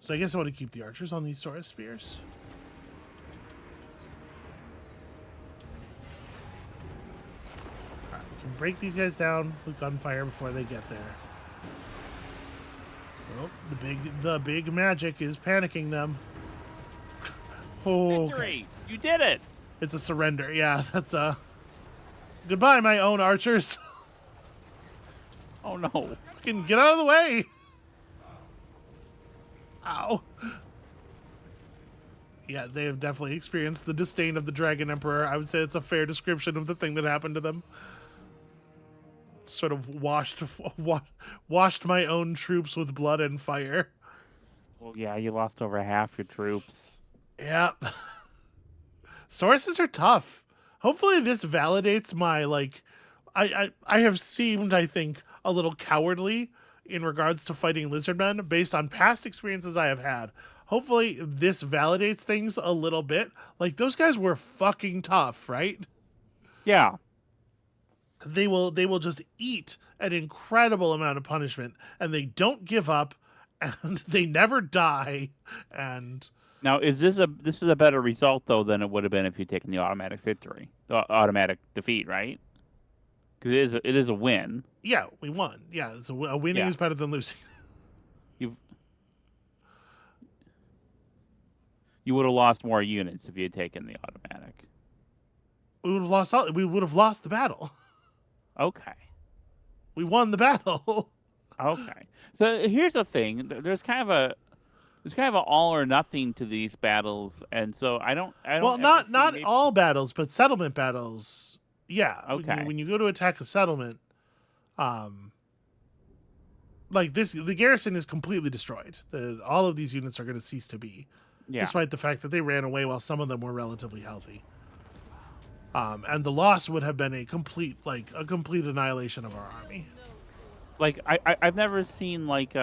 So I guess I want to keep the archers on these Saurus spears. Alright, we can break these guys down with gunfire before they get there. Oh, the big magic is panicking them. Oh, Victory! You did it! It's a surrender. Yeah, that's a... Goodbye, my own archers. Oh no. Fucking get out of the way! Ow. Yeah, they have definitely experienced the disdain of the Dragon Emperor. I would say it's a fair description of the thing that happened to them. Sort of washed my own troops with blood and fire. Well, yeah, you lost over half your troops. Yeah. Sources are tough. Hopefully this validates my, like... I have seemed, I think, a little cowardly in regards to fighting lizardmen based on past experiences I have had. Hopefully this validates things a little bit. Like, those guys were fucking tough, right? Yeah. They will just eat an incredible amount of punishment, and they don't give up, and they never die. And Now, this is a better result though than it would have been if you'd taken the automatic victory, the automatic defeat, right? Because it is a win. yeah, we won. Yeah, so a winning is better than losing. You would have lost more units if you had taken the automatic. We would have lost the battle. Okay. We won the battle. Okay. So here's the thing. There's kind of an all or nothing to these battles, and so I don't. Well, ever not see all battles, but settlement battles. Yeah. Okay. When you go to attack a settlement, like this, the garrison is completely destroyed. All of these units are going to cease to be, despite the fact that they ran away while some of them were relatively healthy. And the loss would have been a complete annihilation of our army. Like I've never seen like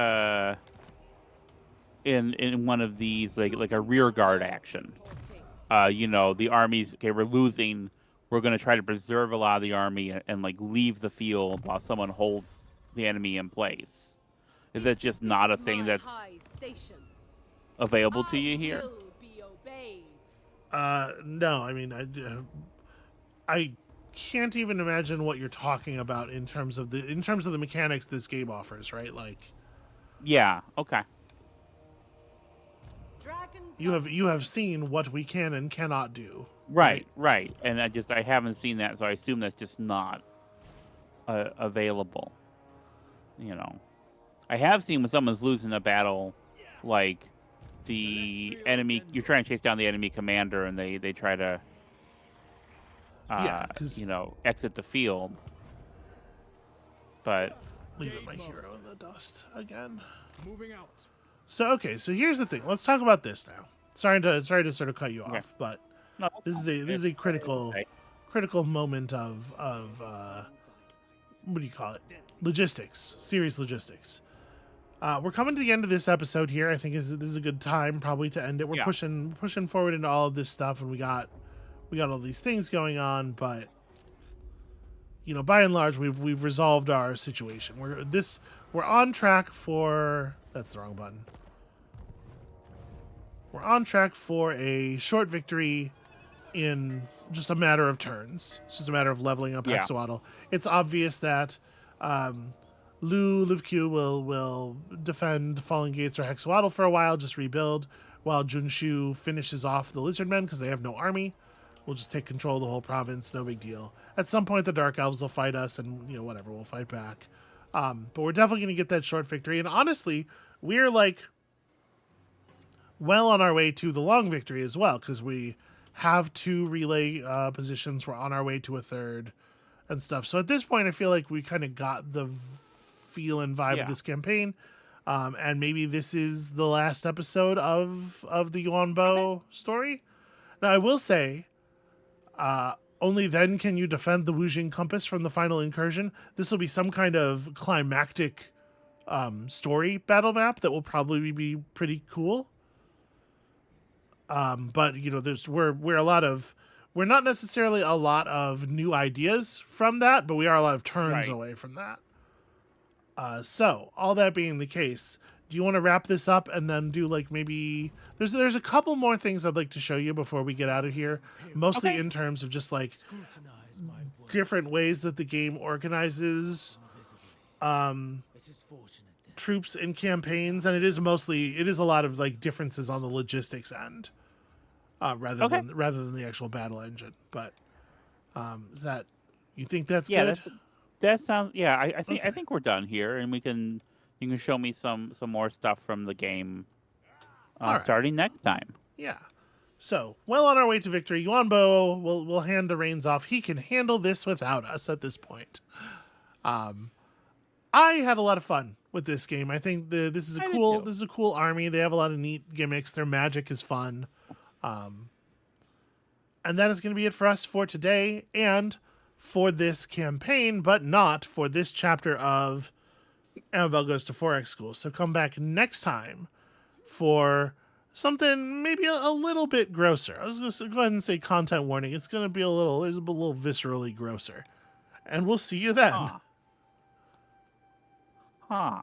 in one of these like a rear guard action. The armies, okay, we're losing. We're going to try to preserve a lot of the army and like leave the field while someone holds the enemy in place. Is that just not a thing that's available to you here? No, I mean, I can't even imagine what you're talking about in terms of the mechanics this game offers, right? Like, yeah, okay. You have seen what we can and cannot do. Right. And I haven't seen that, so I assume that's just not available. I have seen when someone's losing a battle, like the enemy, you're trying to chase down the enemy commander, and they try to, exit the field. But leaving my hero in the dust again. Moving out. So here's the thing. Let's talk about this now. Sorry to sort of cut you off, but no, this is a critical moment of what do you call it? Logistics, serious logistics. We're coming to the end of this episode here. I think this is a good time probably to end it. We're pushing forward into all of this stuff, and we got all these things going on, but by and large, we've resolved our situation. We're on track for... That's the wrong button. We're on track for a short victory in just a matter of turns. It's just a matter of leveling up Hexawaddle. It's obvious that Liu Q will defend Fallen Gates or Hexawaddle for a while, just rebuild, while Junshu finishes off the Lizardmen because they have no army, We'll just take control of the whole province. No big deal. At some point, the Dark Elves will fight us, and whatever, we'll fight back. But we're definitely going to get that short victory. And honestly, we're like well on our way to the long victory as well, because we have 2 relay positions. We're on our way to a 3rd and stuff. So at this point, I feel like we kind of got the feel and vibe of this campaign. And maybe this is the last episode of the Yuanbo story. Now, I will say, only then can you defend the Wujing Compass from the final incursion. This will be some kind of climactic story battle map that will probably be pretty cool. But we're not necessarily a lot of new ideas from that, but we are a lot of turns away from that. So all that being the case, do you want to wrap this up and then do like maybe there's a couple more things I'd like to show you before we get out of here, mostly in terms of just like Scrutinize my work different ways that the game organizes visibly. It is fortunate that troops and campaigns, and it is a lot of like differences on the logistics end rather than the actual battle engine. But is that, you think that's good? That sounds. Yeah, I think we're done here, and you can show me some more stuff from the game starting next time. Yeah. So, well on our way to victory. Yuanbo will hand the reins off. He can handle this without us at this point. I had a lot of fun with this game. I think this is a cool army. They have a lot of neat gimmicks. Their magic is fun. And that is going to be it for us for today and for this campaign, but not for this chapter of Amabel Goes to Forex School. So come back next time for something maybe a little bit grosser. I was going to go ahead and say content warning. It's going to be a little viscerally grosser. And we'll see you then. Huh.